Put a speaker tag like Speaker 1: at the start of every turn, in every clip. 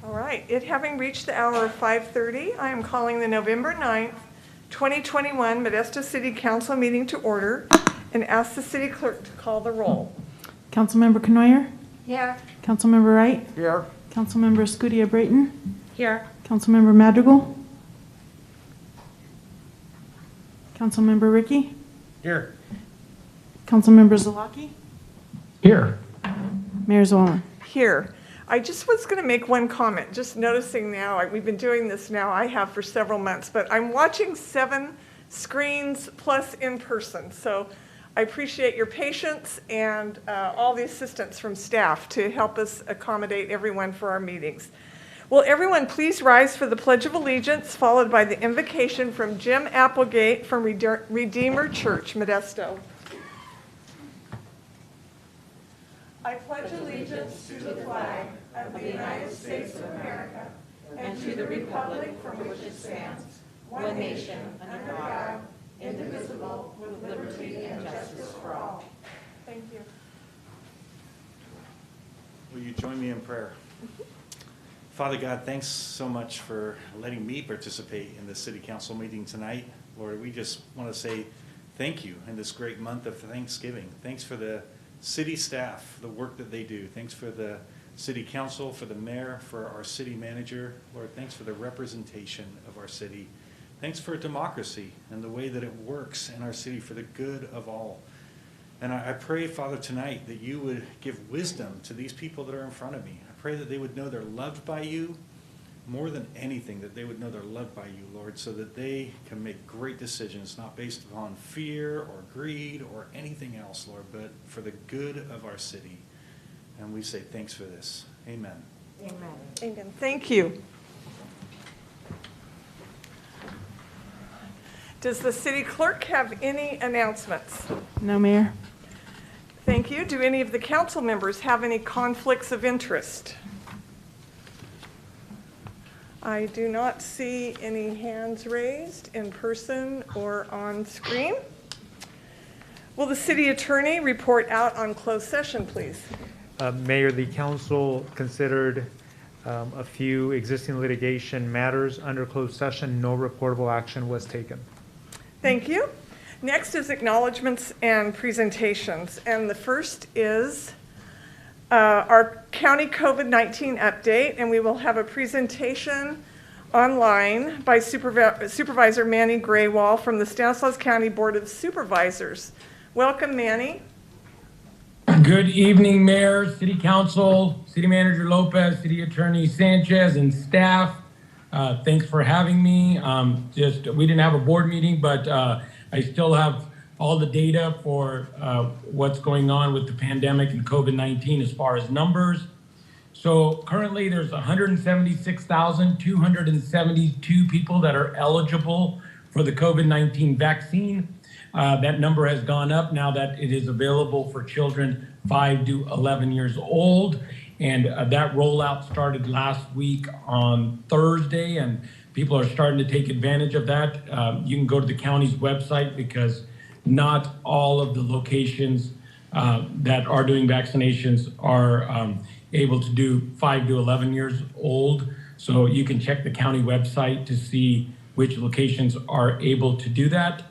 Speaker 1: All right, it having reached the hour of 5:30, I am calling the November 9th, 2021 Modesto City Council meeting to order and ask the city clerk to call the roll.
Speaker 2: Councilmember Canoyer?
Speaker 1: Here.
Speaker 2: Councilmember Wright?
Speaker 3: Here.
Speaker 2: Councilmember Escutia-Brayton?
Speaker 1: Here.
Speaker 2: Councilmember Madrigal? Councilmember Ricky?
Speaker 3: Here.
Speaker 2: Councilmember Zalaki?
Speaker 3: Here.
Speaker 2: Mayor Zwallen?
Speaker 1: Here. I just was going to make one comment, just noticing now, we've been doing this now, I have for several months, but I'm watching 7 screens plus in person. So I appreciate your patience and all the assistance from staff to help us accommodate everyone for our meetings. Will everyone please rise for the Pledge of Allegiance, followed by the invocation from Jim Applegate from Redeemer Church, Modesto. I pledge allegiance to the flag of the United States of America and to the republic for which it stands, one nation, under God, indivisible, with liberty and justice for all. Thank you.
Speaker 4: Will you join me in prayer? Father God, thanks so much for letting me participate in the city council meeting tonight. Lord, we just want to say thank you in this great month of Thanksgiving. Thanks for the city staff, the work that they do. Thanks for the city council, for the mayor, for our city manager. Lord, thanks for the representation of our city. Thanks for democracy and the way that it works in our city for the good of all. And I pray, Father, tonight that you would give wisdom to these people that are in front of me. I pray that they would know they're loved by you more than anything, that they would know they're loved by you, Lord, so that they can make great decisions, not based upon fear or greed or anything else, Lord, but for the good of our city. And we say thanks for this. Amen.
Speaker 1: Amen. Amen. Thank you. Does the city clerk have any announcements?
Speaker 2: No, Mayor.
Speaker 1: Thank you. Do any of the council members have any conflicts of interest? I do not see any hands raised in person or on screen. Will the city attorney report out on closed session, please?
Speaker 5: Mayor, the council considered a few existing litigation matters under closed session. No reportable action was taken.
Speaker 1: Thank you. Next is acknowledgments and presentations. And the first is our county COVID-19 update. And we will have a presentation online by Supervisor Manny Graywall from the Stanislaus County Board of Supervisors. Welcome, Manny.
Speaker 6: Good evening, Mayor, City Council, City Manager Lopez, City Attorney Sanchez, and staff. Thanks for having me. We didn't have a board meeting, but I still have all the data for what's going on with the pandemic and COVID-19 as far as numbers. So currently there's 176,272 people that are eligible for the COVID-19 vaccine. That number has gone up now that it is available for children 5 to 11 years old. And that rollout started last week on Thursday, and people are starting to take advantage of that. You can go to the county's website because not all of the locations that are doing vaccinations are able to do 5 to 11 years old. So you can check the county website to see which locations are able to do that.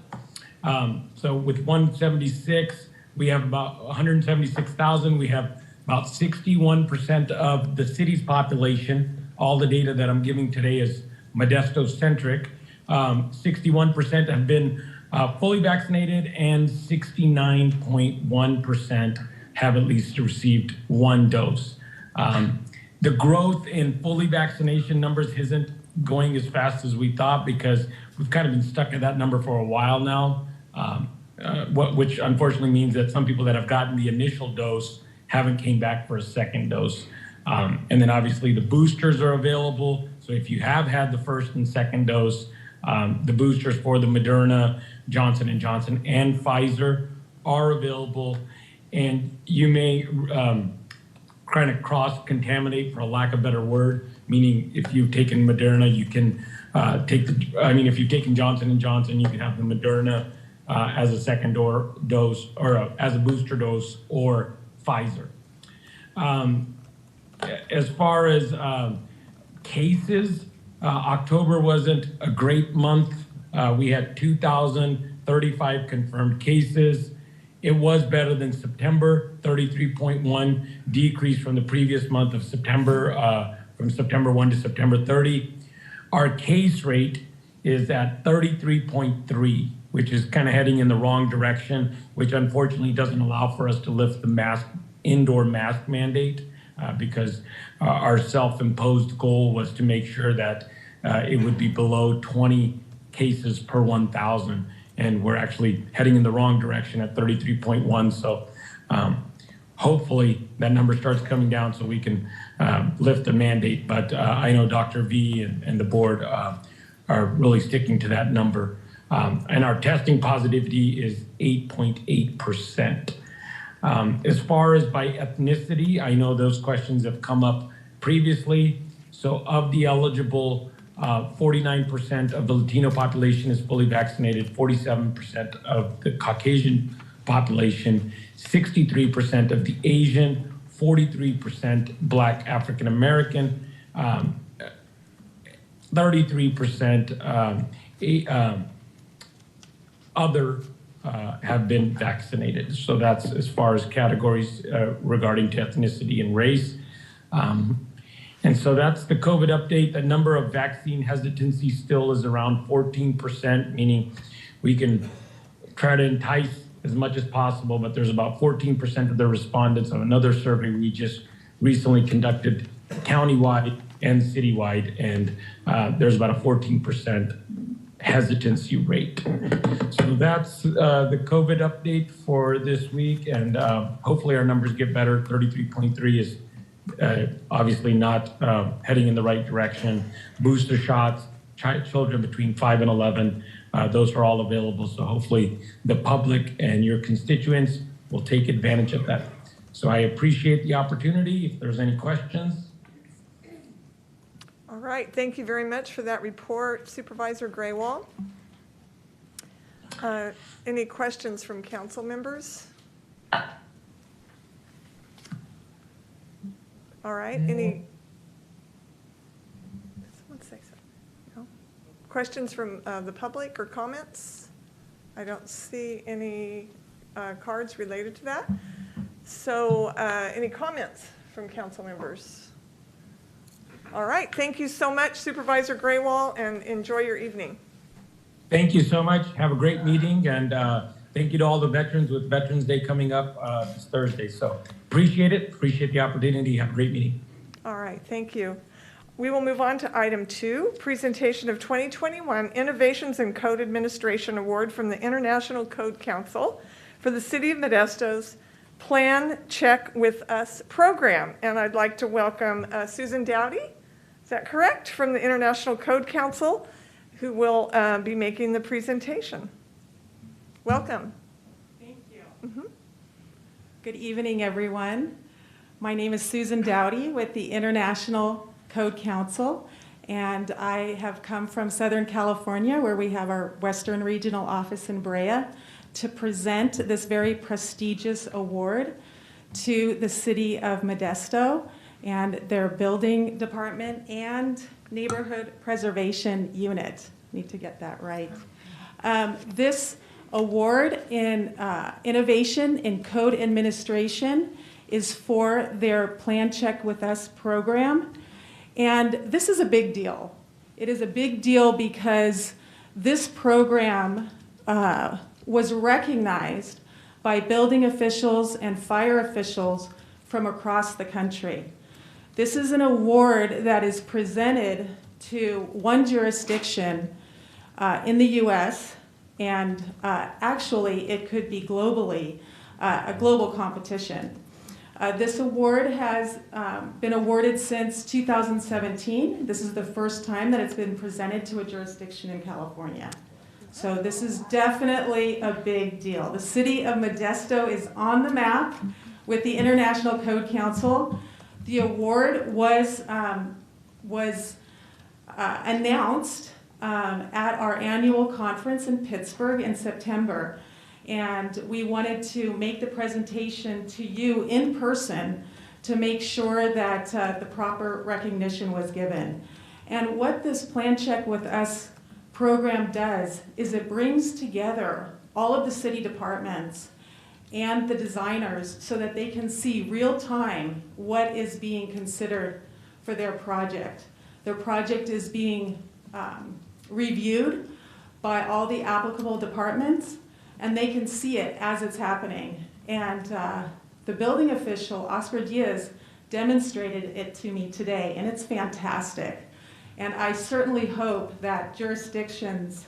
Speaker 6: So with 176, we have about 176,000. We have about 61% of the city's population. All the data that I'm giving today is Modesto-centric. 61% have been fully vaccinated, and 69.1% have at least received 1 dose. The growth in fully vaccination numbers isn't going as fast as we thought because we've kind of been stuck at that number for a while now, which unfortunately means that some people that have gotten the initial dose haven't came back for a second dose. And then obviously the boosters are available. So if you have had the first and second dose, the boosters for the Moderna, Johnson & Johnson, and Pfizer are available. And you may kind of cross-contaminate, for a lack of a better word, meaning if you've taken Moderna, you can if you've taken Johnson & Johnson, you can have the Moderna as a second dose or as a booster dose, or Pfizer. As far as cases, October wasn't a great month. We had 2,035 confirmed cases. It was better than September, 33.1, decrease from the previous month of September, from September 1 to September 30. Our case rate is at 33.3, which is kind of heading in the wrong direction, which unfortunately doesn't allow for us to lift the indoor mask mandate, because our self-imposed goal was to make sure that it would be below 20 cases per 1,000. And we're actually heading in the wrong direction at 33.1. So hopefully that number starts coming down so we can lift the mandate. But I know Dr. V and the board are really sticking to that number. And our testing positivity is 8.8%. As far as by ethnicity, I know those questions have come up previously. So of the eligible, 49% of the Latino population is fully vaccinated, 47% of the Caucasian population, 63% of the Asian, 43% Black African American, 33% other have been vaccinated. So that's as far as categories regarding to ethnicity and race. And so that's the COVID update. The number of vaccine hesitancy still is around 14%, meaning we can try to entice as much as possible, but there's about 14% of the respondents on another survey we just recently conducted countywide and citywide, and there's about a 14% hesitancy rate. So that's the COVID update for this week, and hopefully our numbers get better. 33.3 is obviously not heading in the right direction. Booster shots, children between 5 and 11, those are all available. So hopefully the public and your constituents will take advantage of that. So I appreciate the opportunity. If there's any questions.
Speaker 1: All right, thank you very much for that report, Supervisor Graywall. Any questions from council members? All right, any? Someone say something. No? Questions from the public or comments? I don't see any cards related to that. So any comments from council members? All right, thank you so much, Supervisor Graywall, and enjoy your evening.
Speaker 6: Thank you so much. Have a great meeting, and thank you to all the veterans with Veterans Day coming up this Thursday. So appreciate it. Appreciate the opportunity. Have a great meeting.
Speaker 1: All right, thank you. We will move on to item 2, presentation of 2021 Innovations in Code Administration Award from the International Code Council for the City of Modesto's Plan Check With Us program. And I'd like to welcome Susan Dowdy, is that correct, from the International Code Council, who will be making the presentation. Welcome.
Speaker 7: Thank you. Good evening, everyone. My name is Susan Dowdy with the International Code Council, and I have come from Southern California, where we have our Western Regional Office in Brea, to present this very prestigious award to the City of Modesto and their building department and neighborhood preservation unit. Need to get that right. This award in innovation in code administration is for their Plan Check With Us program. And this is a big deal. It is a big deal because this program was recognized by building officials and fire officials from across the country. This is an award that is presented to one jurisdiction in the U.S., and actually it could be globally, a global competition. This award has been awarded since 2017. This is the first time that it's been presented to a jurisdiction in California. So this is definitely a big deal. The City of Modesto is on the map with the International Code Council. The award was announced at our annual conference in Pittsburgh in September. And we wanted to make the presentation to you in person to make sure that the proper recognition was given. And what this Plan Check With Us program does is it brings together all of the city departments and the designers so that they can see real time what is being considered for their project. Their project is being reviewed by all the applicable departments, and they can see it as it's happening. And the building official, Oscar Diaz, demonstrated it to me today, and it's fantastic. And I certainly hope that jurisdictions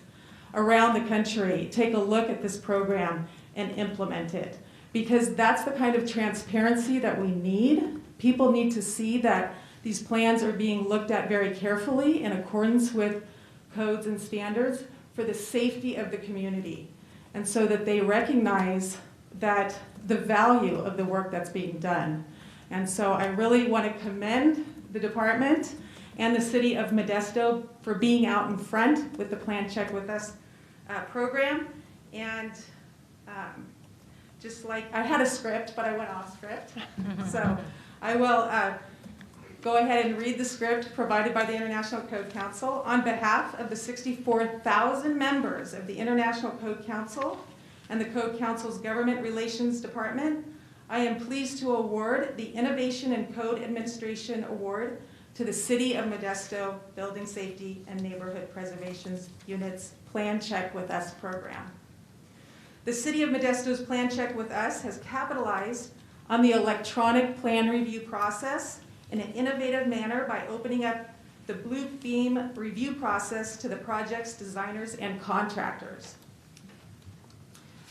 Speaker 7: around the country take a look at this program and implement it, because that's the kind of transparency that we need. People need to see that these plans are being looked at very carefully in accordance with codes and standards for the safety of the community, and so that they recognize that the value of the work that's being done. And so I really want to commend the department and the City of Modesto for being out in front with the Plan Check With Us program. And just like, I had a script, but I went off script. So I will go ahead and read the script provided by the International Code Council. On behalf of the 64,000 members of the International Code Council and the Code Council's Government Relations Department, I am pleased to award the Innovation in Code Administration Award to the City of Modesto Building Safety and Neighborhood Preservation Unit's Plan Check With Us program. The City of Modesto's Plan Check With Us has capitalized on the electronic plan review process in an innovative manner by opening up the Blue Beam review process to the project's designers and contractors.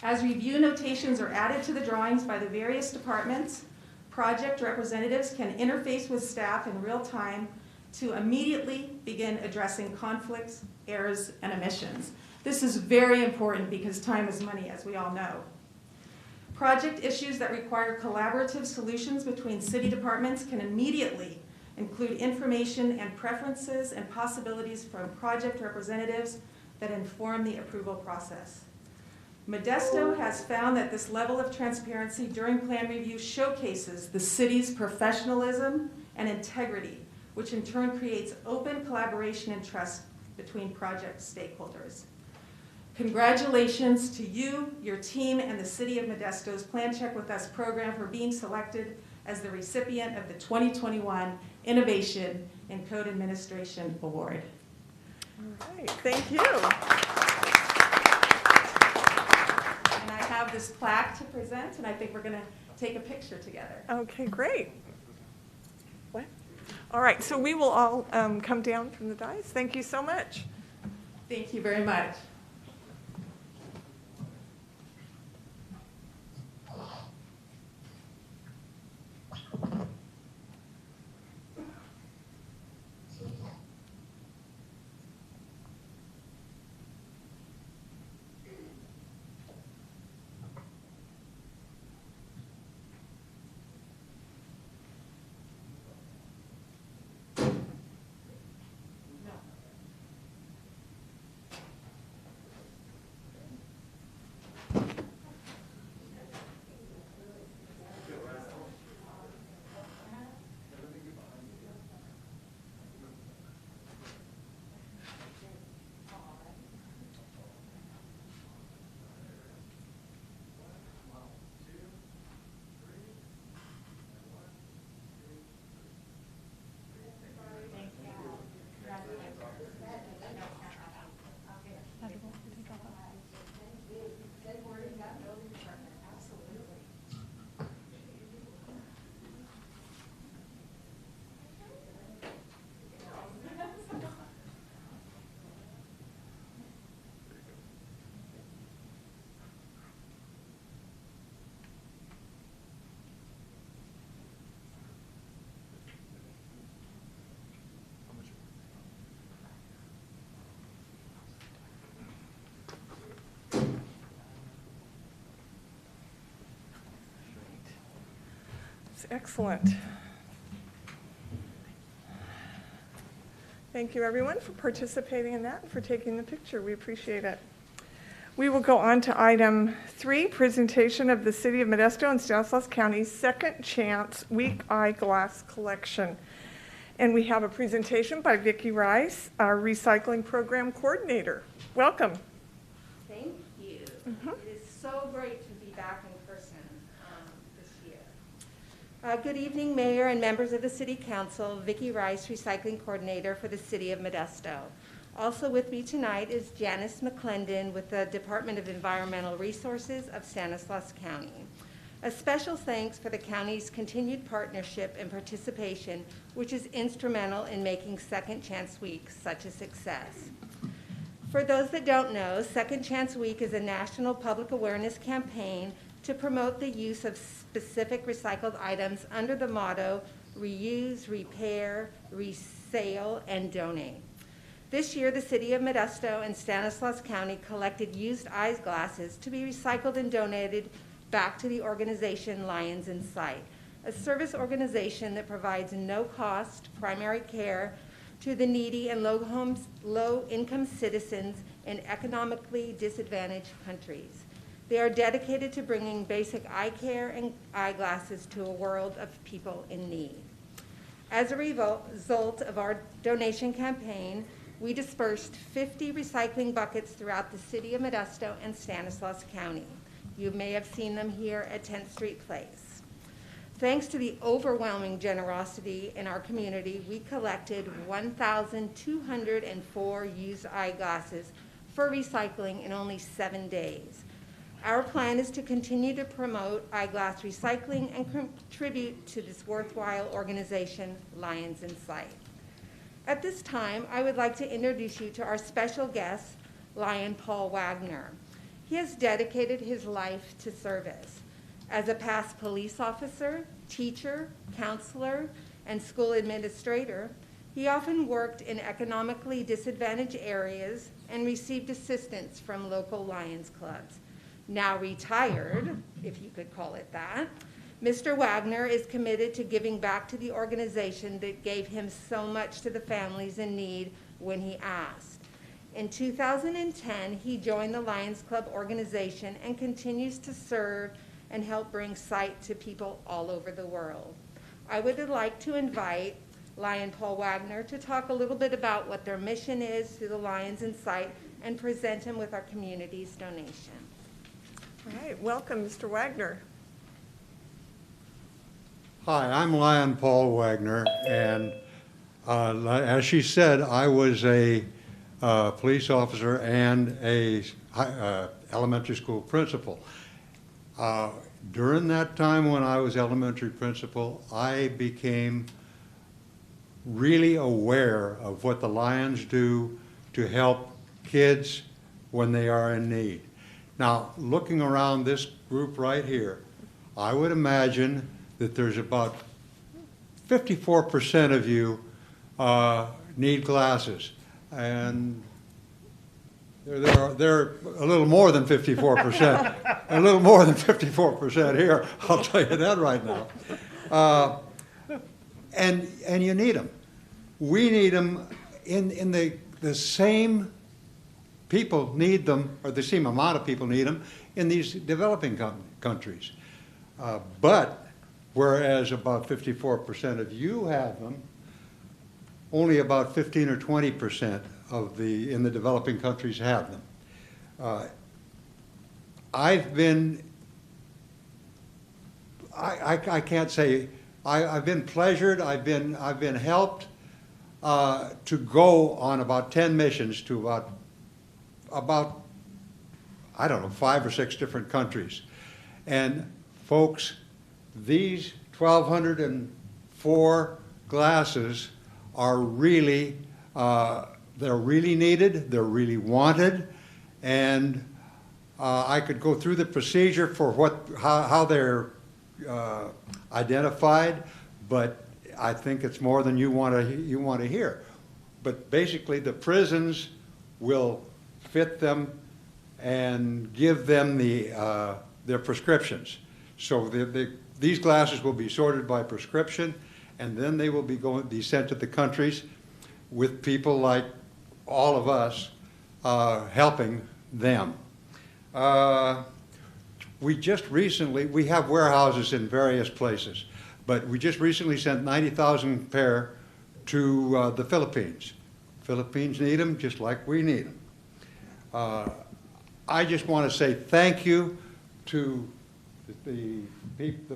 Speaker 7: As review notations are added to the drawings by the various departments, project representatives can interface with staff in real time to immediately begin addressing conflicts, errors, and omissions. This is very important because time is money, as we all know. Project issues that require collaborative solutions between city departments can immediately include information and preferences and possibilities from project representatives that inform the approval process. Modesto has found that this level of transparency during plan review showcases the city's professionalism and integrity, which in turn creates open collaboration and trust between project stakeholders. Congratulations to you, your team, and the City of Modesto's Plan Check With Us program for being selected as the recipient of the 2021 Innovation in Code Administration Award.
Speaker 1: All right, thank you.
Speaker 7: And I have this plaque to present, and I think we're going to take a picture together.
Speaker 1: Okay, great. What? All right, so we will all come down from the dais. Thank you so much.
Speaker 7: Thank you very much.
Speaker 1: Excellent. Thank you, everyone, for participating in that and for taking the picture. We appreciate it. We will go on to item 3, presentation of the City of Modesto and Stanislaus County's Second Chance Week Eyeglass Collection. And we have a presentation by Vicki Rice, our recycling program coordinator. Welcome.
Speaker 8: Thank you. It is so great to be back in person this year. Good evening, Mayor and members of the City Council. Vicki Rice, Recycling Coordinator for the City of Modesto. Also with me tonight is Janice McClendon with the Department of Environmental Resources of Stanislaus County. A special thanks for the county's continued partnership and participation, which is instrumental in making Second Chance Week such a success. For those that don't know, Second Chance Week is a national public awareness campaign to promote the use of specific recycled items under the motto, reuse, repair, resale, and donate. This year, the City of Modesto and Stanislaus County collected used eyeglasses to be recycled and donated back to the organization Lions in Sight, a service organization that provides no-cost primary care to the needy and low-income citizens in economically disadvantaged countries. They are dedicated to bringing basic eye care and eyeglasses to a world of people in need. As a result of our donation campaign, we dispersed 50 recycling buckets throughout the City of Modesto and Stanislaus County. You may have seen them here at 10th Street Place. Thanks to the overwhelming generosity in our community, we collected 1,204 used eyeglasses for recycling in only 7 days. Our plan is to continue to promote eyeglass recycling and contribute to this worthwhile organization, Lions in Sight. At this time, I would like to introduce you to our special guest, Lyon Paul Wagner. He has dedicated his life to service. As a past police officer, teacher, counselor, and school administrator, he often worked in economically disadvantaged areas and received assistance from local Lions clubs. Now retired, if you could call it that, Mr. Wagner is committed to giving back to the organization that gave him so much to the families in need when he asked. In 2010, he joined the Lions Club organization and continues to serve and help bring sight to people all over the world. I would like to invite Lyon Paul Wagner to talk a little bit about what their mission is through the Lions in Sight and present him with our community's donation.
Speaker 1: All right, welcome, Mr. Wagner.
Speaker 9: Hi, I'm Lyon Paul Wagner, and as she said, I was a police officer and a elementary school principal. During that time when I was elementary principal, I became really aware of what the Lions do to help kids when they are in need. Now, looking around this group right here, I would imagine that there's about 54% of you need glasses, and they're a little more than 54%, a little more than 54% here, I'll tell you that right now. And you need them. We need them in the same people need them, or the same amount of people need them in these developing countries. But whereas about 54% of you have them, only about 15 or 20% in the developing countries have them. I've been, I can't say, I've been pleasured, I've been helped to go on about 10 missions to about, I don't know, 5 or 6 different countries. And folks, these 1,204 glasses are really, they're really needed, they're really wanted, and I could go through the procedure for how they're identified, but I think it's more than you want to hear. But basically, the prisons will fit them and give them their prescriptions. So these glasses will be sorted by prescription, and then they will be sent to the countries with people like all of us helping them. We just recently, we have warehouses in various places, but we just recently sent 90,000 pair to the Philippines. Philippines need them just like we need them. I just want to say thank you to the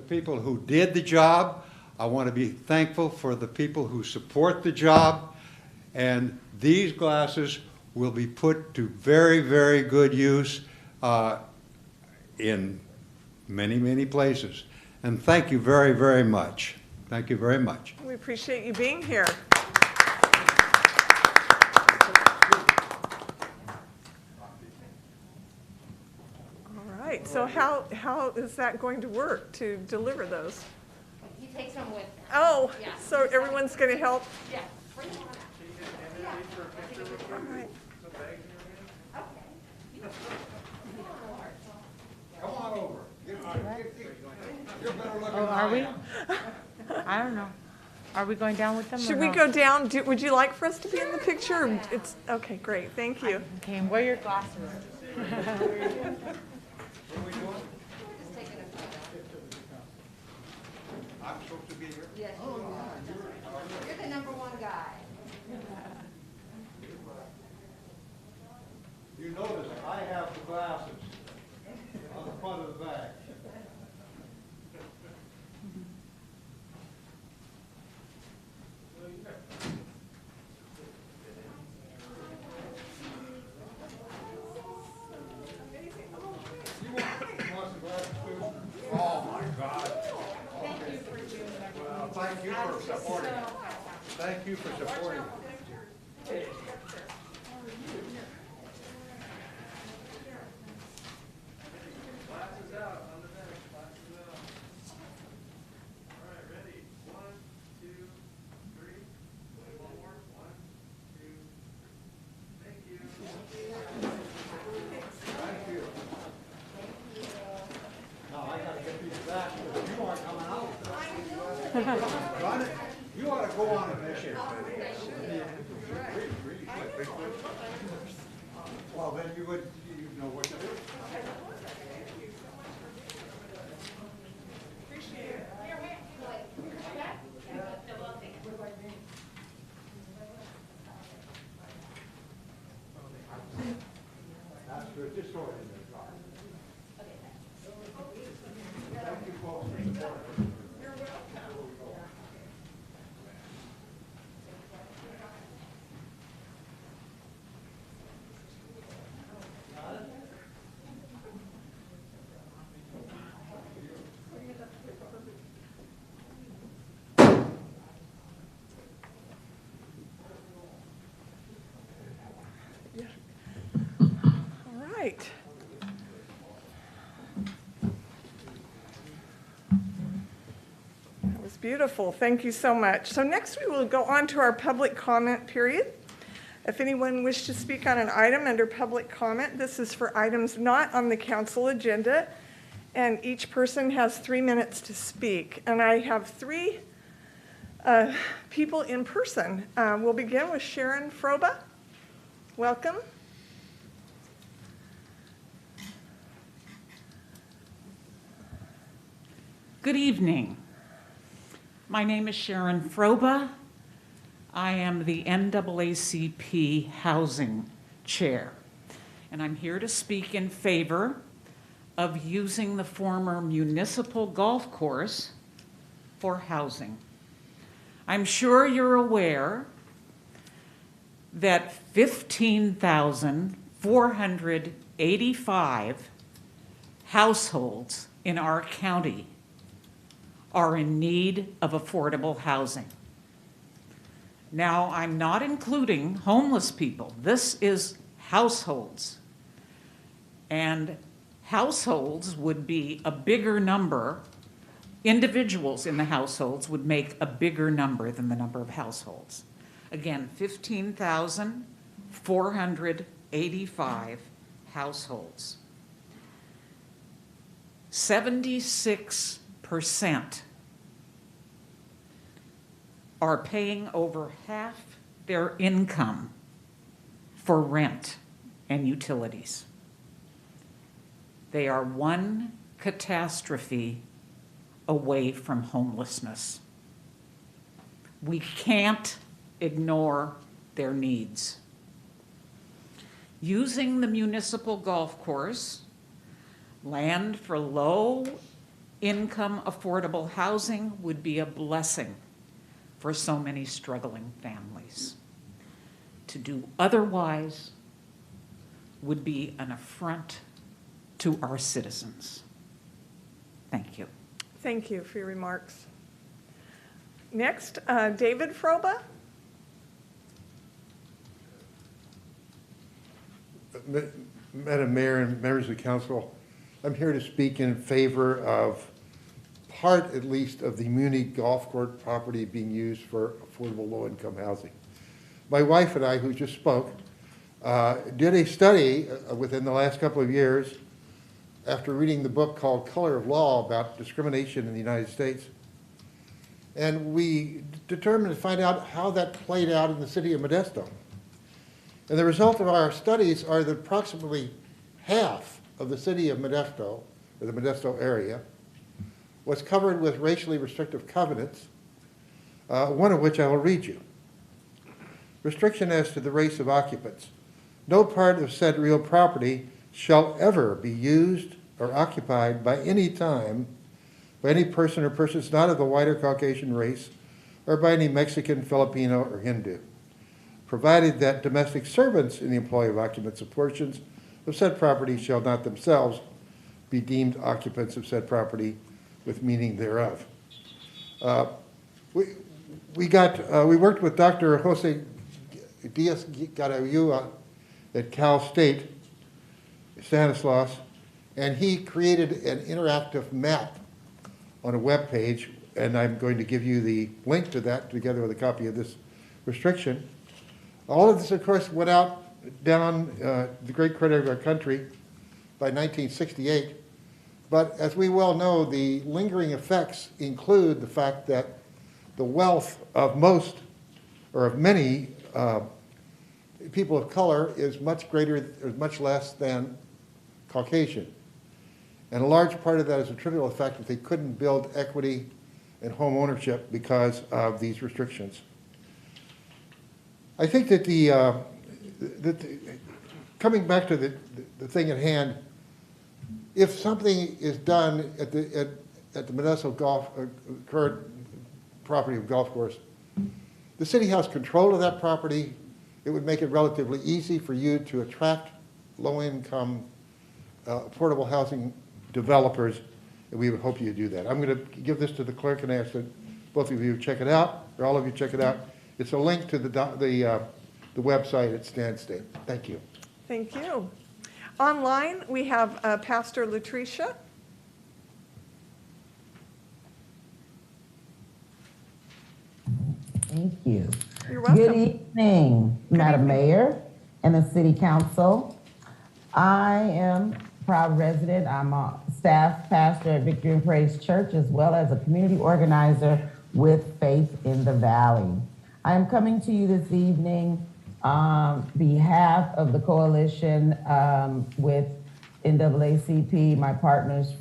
Speaker 9: people who did the job. I want to be thankful for the people who support the job. And these glasses will be put to very, very good use in many, many places. And thank you very, very much. Thank you very much.
Speaker 1: We appreciate you being here. All right, so how is that going to work to deliver those?
Speaker 8: He takes them with him.
Speaker 1: Oh,
Speaker 8: Yeah.
Speaker 1: so everyone's going to help?
Speaker 8: Yeah. Bring them on up.
Speaker 1: All right.
Speaker 9: Come on over.
Speaker 10: Oh, are we? I don't know. Are we going down with them or
Speaker 1: Should we
Speaker 10: no?
Speaker 1: go down? Would you like for us to be in the picture? It's, okay, great, thank you.
Speaker 10: Okay, and wear your glasses.
Speaker 9: I'm supposed to be here?
Speaker 8: Yes, you are. You're the number one guy.
Speaker 9: You notice I have the glasses on the front of the bag. Oh, my God. Well, thank you for supporting. Thank you for supporting. You ought to go on a mission. Well, then you would, you know what to do. That's good, just throw it in there, John. Thank you folks for supporting.
Speaker 1: All right. That was beautiful. Thank you so much. So next we will go on to our public comment period. If anyone wishes to speak on an item under public comment, this is for items not on the council agenda, and each person has 3 minutes to speak. And I have three people in person. We'll begin with Sharon Froba. Welcome.
Speaker 10: Good evening. My name is Sharon Froba. I am the NAACP Housing Chair, and I'm here to speak in favor of using the former Municipal golf course for housing. I'm sure you're aware that 15,485 households in our county are in need of affordable housing. Now, I'm not including homeless people. This is households. And households would be a bigger number. Individuals in the households would make a bigger number than the number of households. Again, 15,485 households. 76% are paying over half their income for rent and utilities. They are one catastrophe away from homelessness. We can't ignore their needs. Using the municipal golf course, land for low-income affordable housing would be a blessing for so many struggling families. To do otherwise would be an affront to our citizens. Thank you.
Speaker 1: Thank you for your remarks. Next, David Froba.
Speaker 11: Madam Mayor and members of the council, I'm here to speak in favor of part, at least, of the Muni Golf Court property being used for affordable low-income housing. My wife and I, who just spoke, did a study within the last couple of years after reading the book called Color of Law about discrimination in the United States. And we determined to find out how that played out in the city of Modesto. And the result of our studies are that approximately half of the city of Modesto, or the Modesto area, was covered with racially restrictive covenants, one of which I will read you. Restriction as to the race of occupants. No part of said real property shall ever be used or occupied by any time by any person or persons not of the white or Caucasian race, or by any Mexican, Filipino, or Hindu, provided that domestic servants in the employ of occupants of portions of said property shall not themselves be deemed occupants of said property with meaning thereof. We worked with Dr. Jose Diaz-Garayua at Cal State, Stanislaus, and he created an interactive map on a web page, and I'm going to give you the link to that together with a copy of this restriction. All of this, of course, went out down the great credit of our country by 1968. But as we well know, the lingering effects include the fact that the wealth of most, or of many, people of color is much greater, or much less than Caucasian. And a large part of that is attributable to the fact that they couldn't build equity and home ownership because of these restrictions. I think that coming back to the thing at hand, if something is done at the Modesto current property of golf course, the city has control of that property. It would make it relatively easy for you to attract low-income affordable housing developers, and we would hope you do that. I'm going to give this to the clerk and ask that both of you check it out, or all of you check it out. It's a link to the website at Stan State. Thank you.
Speaker 1: Thank you. Online, we have Pastor Lutricia.
Speaker 12: Thank you.
Speaker 1: You're welcome.
Speaker 12: Good evening, Madam Mayor and the City Council. I am a proud resident. I'm a staff pastor at Victory and Praise Church, as well as a community organizer with Faith in the Valley. I am coming to you this evening on behalf of the coalition with NAACP, my partners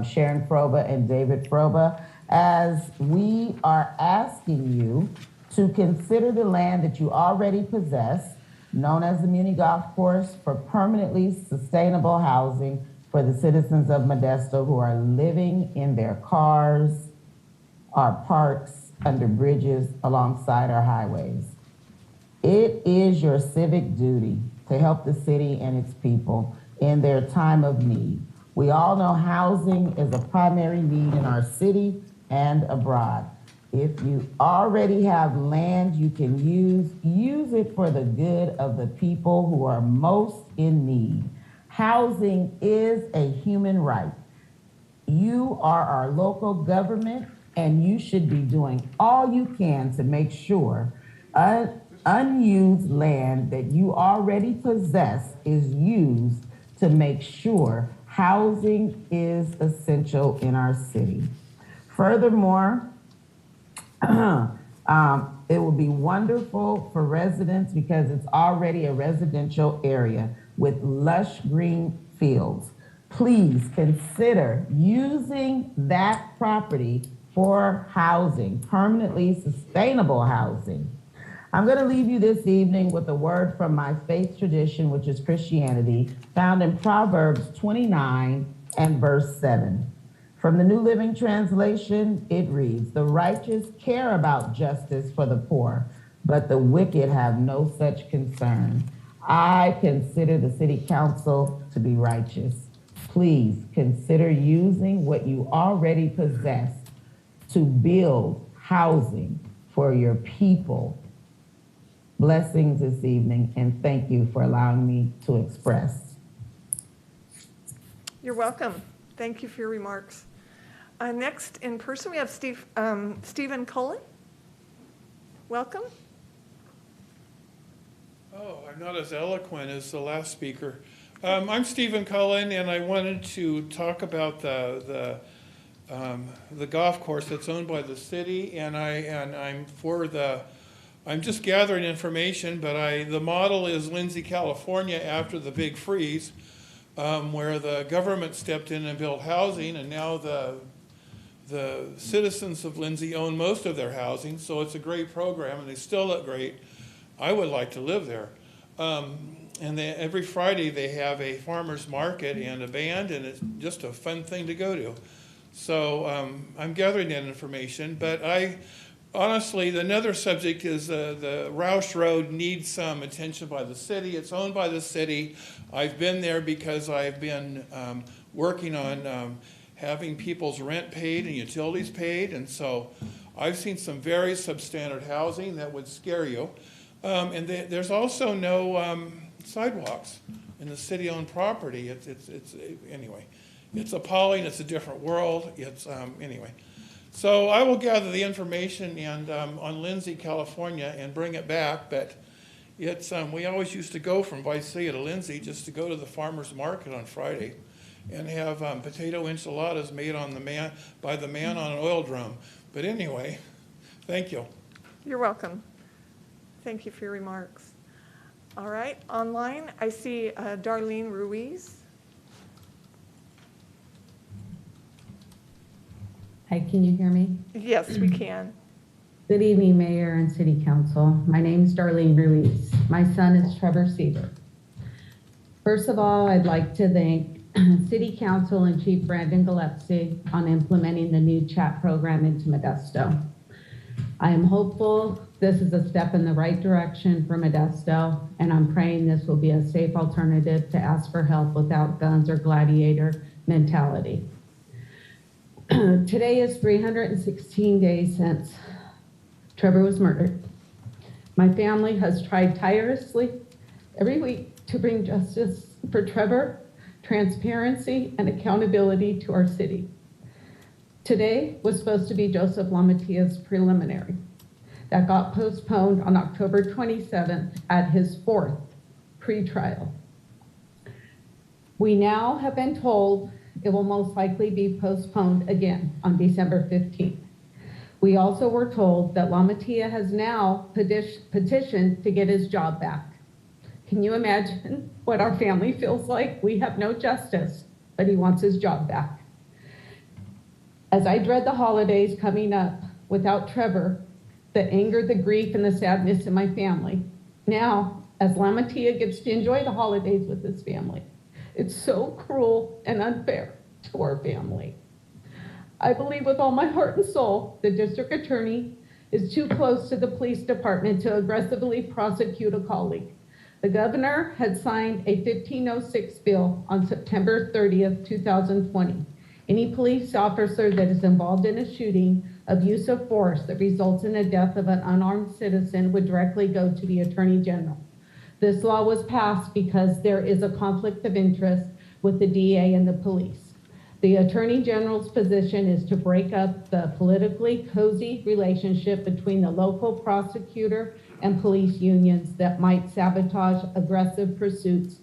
Speaker 12: Sharon Froba and David Froba, as we are asking you to consider the land that you already possess, known as the Muni Golf Course, for permanently sustainable housing for the citizens of Modesto who are living in their cars, our parks, under bridges, alongside our highways. It is your civic duty to help the city and its people in their time of need. We all know housing is a primary need in our city and abroad. If you already have land you can use it for the good of the people who are most in need. Housing is a human right. You are our local government, and you should be doing all you can to make sure unused land that you already possess is used to make sure housing is essential in our city. Furthermore, it will be wonderful for residents because it's already a residential area with lush green fields. please consider using that property for housing, permanently sustainable housing. I'm going to leave you this evening with a word from my faith tradition, which is Christianity, found in Proverbs 29 and verse 7. From the New Living Translation, it reads, "The righteous care about justice for the poor, but the wicked have no such concern." I consider the City Council to be righteous. Please consider using what you already possess to build housing for your people. Blessings this evening, and thank you for allowing me to express.
Speaker 1: You're welcome. Thank you for your remarks. Next in person, we have Stephen Cullen. Welcome.
Speaker 13: Oh, I'm not as eloquent as the last speaker. I'm Stephen Cullen, and I wanted to talk about the golf course that's owned by the city, and I'm just gathering information, but the model is Lindsay, California, after the big freeze, where the government stepped in and built housing, and now the citizens of Lindsay own most of their housing, so it's a great program, and they still look great. I would like to live there. And every Friday they have a farmer's market and a band, and it's just a fun thing to go to. So I'm gathering that information, but honestly, another subject is the Roush Road needs some attention by the city. It's owned by the city. I've been there because I've been working on having people's rent paid and utilities paid, and so I've seen some very substandard housing that would scare you. And there's also no sidewalks in the city-owned property. Anyway, it's appalling. It's a different world. Anyway. So I will gather the information on Lindsay, California, and bring it back. But we always used to go from Visalia to Lindsay just to go to the farmer's market on Friday and have potato enchiladas made by the man on an oil drum. But anyway, thank you.
Speaker 1: You're welcome. Thank you for your remarks. All right, online, I see Darlene Ruiz.
Speaker 14: Hi, can you hear me?
Speaker 1: Yes, we can.
Speaker 14: Good evening, Mayor and City Council. My name is Darlene Ruiz. My son is Trevor Seaver. First of all, I'd like to thank City Council and Chief Brandon Gillespie on implementing the new chat program into Modesto. I am hopeful this is a step in the right direction for Modesto, and I'm praying this will be a safe alternative to ask for help without guns or gladiator mentality. Today is 316 days since Trevor was murdered. My family has tried tirelessly every week to bring justice for Trevor, transparency, and accountability to our city. Today was supposed to be Joseph Lamatia's preliminary. That got postponed on October 27th at his 4th pretrial. We now have been told it will most likely be postponed again on December 15th. We also were told that Lamatia has now petitioned to get his job back. Can you imagine what our family feels like? We have no justice, but he wants his job back. As I dread the holidays coming up without Trevor, the anger, the grief, and the sadness in my family, now, as Lamatia gets to enjoy the holidays with his family, it's so cruel and unfair to our family. I believe with all my heart and soul, the district attorney is too close to the police department to aggressively prosecute a colleague. The governor had signed a 1506 bill on September 30th, 2020. Any police officer that is involved in a shooting of use of force that results in the death of an unarmed citizen would directly go to the Attorney General. This law was passed because there is a conflict of interest with the DA and the police. The Attorney General's position is to break up the politically cozy relationship between the local prosecutor and police unions that might sabotage aggressive pursuits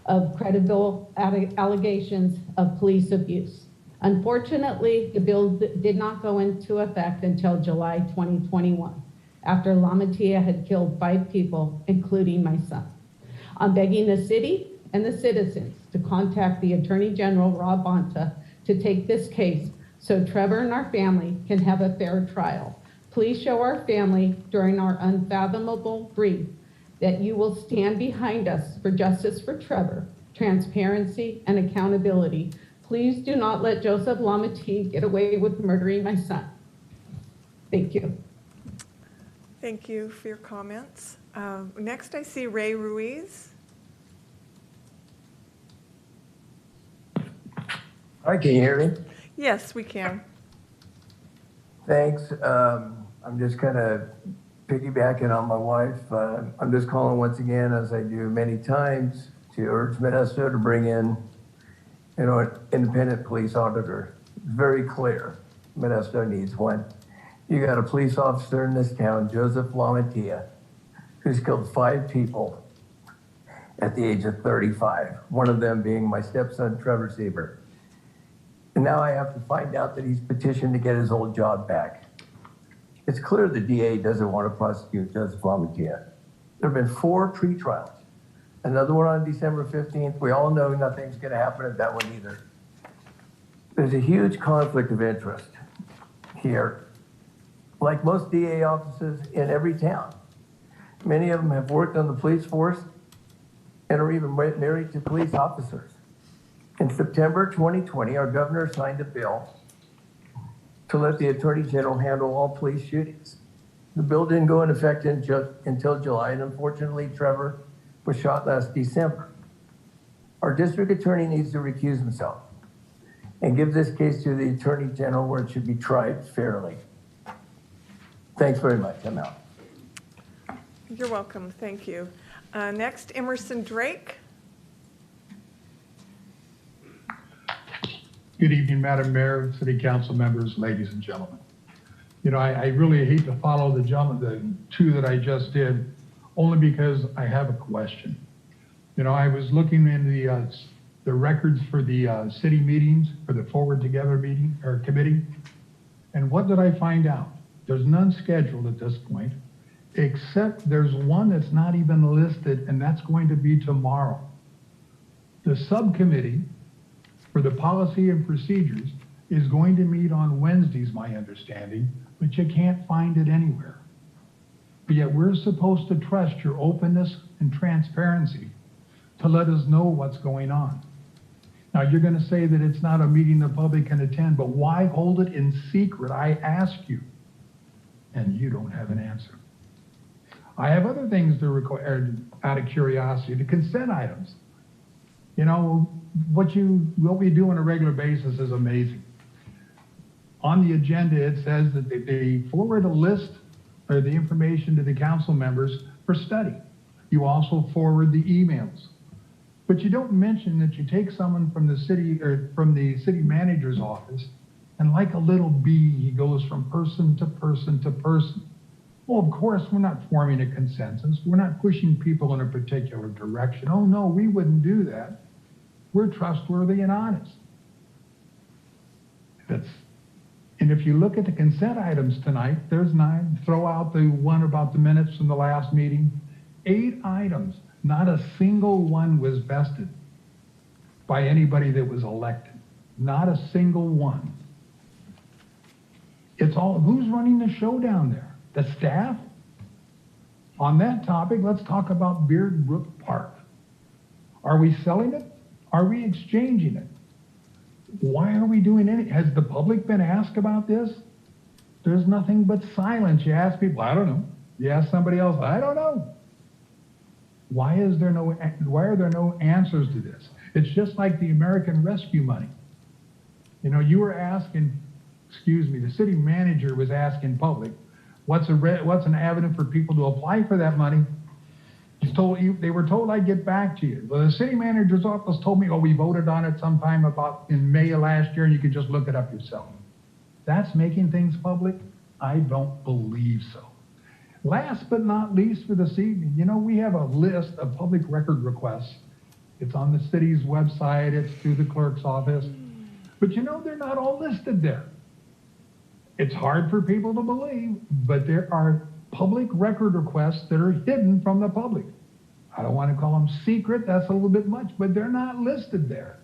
Speaker 14: of credible allegations of police abuse. Unfortunately, the bill did not go into effect until July 2021, after Lamatia had killed 5 people, including my son. I'm begging the city and the citizens to contact the Attorney General, Rob Bonta, to take this case so Trevor and our family can have a fair trial. Please show our family during our unfathomable grief that you will stand behind us for justice for Trevor, transparency, and accountability. Please do not let Joseph Lamati get away with murdering my son. Thank you.
Speaker 1: Thank you for your comments. Next, I see Ray Ruiz.
Speaker 15: Hi, can you hear me?
Speaker 1: Yes, we can.
Speaker 15: Thanks. I'm just kind of piggybacking on my wife. I'm just calling once again, as I do many times, to urge Modesto to bring in, an independent police auditor. It's very clear Modesto needs one. You got a police officer in this town, Joseph Lamatia, who's killed 5 people at the age of 35, one of them being my stepson, Trevor Sieber. And now I have to find out that he's petitioned to get his old job back. It's clear the DA doesn't want to prosecute Joseph Lamatia. There have been 4 pre-trials. Another one on December 15th. We all know nothing's going to happen at that one either. There's a huge conflict of interest here. Like most DA offices in every town, many of them have worked on the police force and are even married to police officers. In September 2020, our governor signed a bill to let the Attorney General handle all police shootings. The bill didn't go into effect until July, and unfortunately, Trevor was shot last December. Our district attorney needs to recuse himself and give this case to the Attorney General where it should be tried fairly. Thanks very much. I'm out.
Speaker 1: You're welcome. Thank you. Next, Emerson Drake.
Speaker 16: Good evening, Madam Mayor, City Council members, ladies and gentlemen. I really hate to follow the 2 that I just did, only because I have a question. I was looking in the records for the city meetings, for the Forward Together meeting or committee, and what did I find out? There's none scheduled at this point, except there's one that's not even listed, and that's going to be tomorrow. The subcommittee for the policy and procedures is going to meet on Wednesdays, my understanding, but you can't find it anywhere. But yet we're supposed to trust your openness and transparency to let us know what's going on. Now, you're going to say that it's not a meeting the public can attend, but why hold it in secret? I ask you, and you don't have an answer. I have other things to require out of curiosity, the consent items. What we do on a regular basis is amazing. On the agenda, it says that they forward a list or the information to the council members for study. You also forward the emails. But you don't mention that you take someone from the city or from the city manager's office, and like a little bee, he goes from person to person to person. Well, of course, we're not forming a consensus. We're not pushing people in a particular direction. Oh, no, we wouldn't do that. We're trustworthy and honest. And if you look at the consent items tonight, there's 9. Throw out the one about the minutes from the last meeting. 8 items. Not a single one was vested by anybody that was elected. Not a single one. It's all, who's running the show down there? The staff? On that topic, let's talk about Beard Brook Park. Are we selling it? Are we exchanging it? Why are we doing anything? Has the public been asked about this? There's nothing but silence. You ask people, I don't know. You ask somebody else, I don't know. Why are there no answers to this? It's just like the American Rescue money. You were asking, the city manager was asking public, what's an avenue for people to apply for that money? They were told I'd get back to you. Well, the city manager's office told me, we voted on it sometime about in May of last year, and you could just look it up yourself. That's making things public? I don't believe so. Last but not least for this evening, we have a list of public record requests. It's on the city's website, it's through the clerk's office. But they're not all listed there. It's hard for people to believe, but there are public record requests that are hidden from the public. I don't want to call them secret, that's a little bit much, but they're not listed there.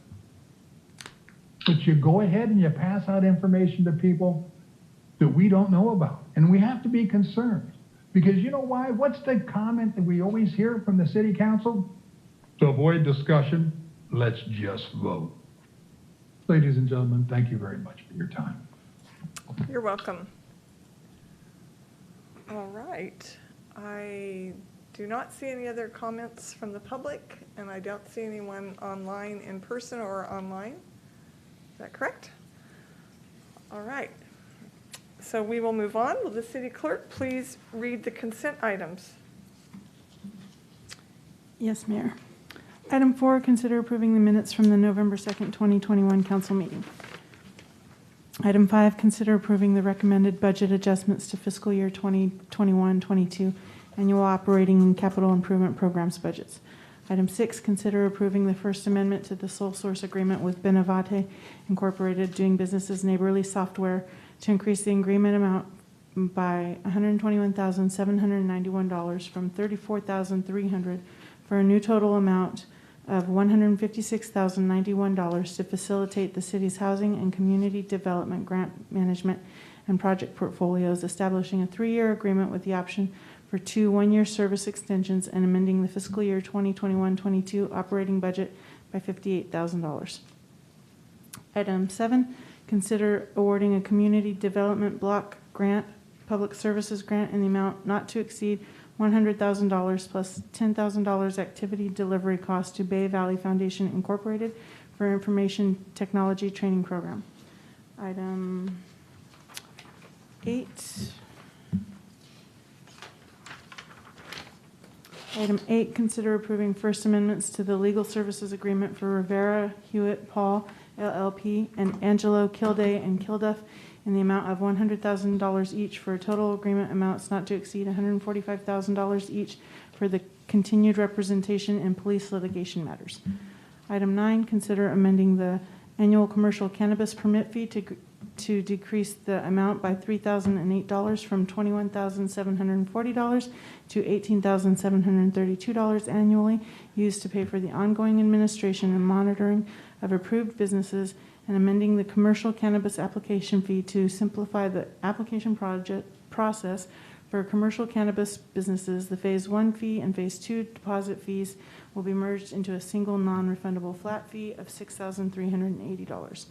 Speaker 16: But you go ahead and you pass out information to people that we don't know about. And we have to be concerned. Because you know why? What's the comment that we always hear from the city council? To avoid discussion, let's just vote. Ladies and gentlemen, thank you very much for your time.
Speaker 1: You're welcome. All right. I do not see any other comments from the public, and I don't see anyone online in person or online. Is that correct? All right. So we will move on. Will the city clerk please read the consent items?
Speaker 2: Yes, Mayor. Item 4, consider approving the minutes from the November 2nd, 2021 council meeting. Item 5, consider approving the recommended budget adjustments to fiscal year 2021-22 annual operating and capital improvement programs budgets. Item 6, consider approving the First Amendment to the sole source agreement with Benavate Incorporated, doing business as Neighborly Software, to increase the agreement amount by $121,791 from $34,300 for a new total amount of $156,091 to facilitate the city's housing and community development grant management and project portfolios, establishing a 3-year agreement with the option for 2 one-year service extensions, and amending the fiscal year 2021-22 operating budget by $58,000. Item 7, consider awarding a community development block grant, public services grant in the amount not to exceed $100,000 plus $10,000 activity delivery cost to Bay Valley Foundation Incorporated for information technology training program. Item 8. Item 8, consider approving First Amendments to the legal services agreement for Rivera, Hewitt, Paul, LLP, and Angelo Kilday and Kilduff in the amount of $100,000 each for a total agreement amounts not to exceed $145,000 each for the continued representation in police litigation matters. Item 9, consider amending the annual commercial cannabis permit fee to decrease the amount by $3,008 from $21,740 to $18,732 annually, used to pay for the ongoing administration and monitoring of approved businesses, and amending the commercial cannabis application fee to simplify the application process for commercial cannabis businesses. The Phase 1 fee and Phase 2 deposit fees will be merged into a single non-refundable flat fee of $6,380.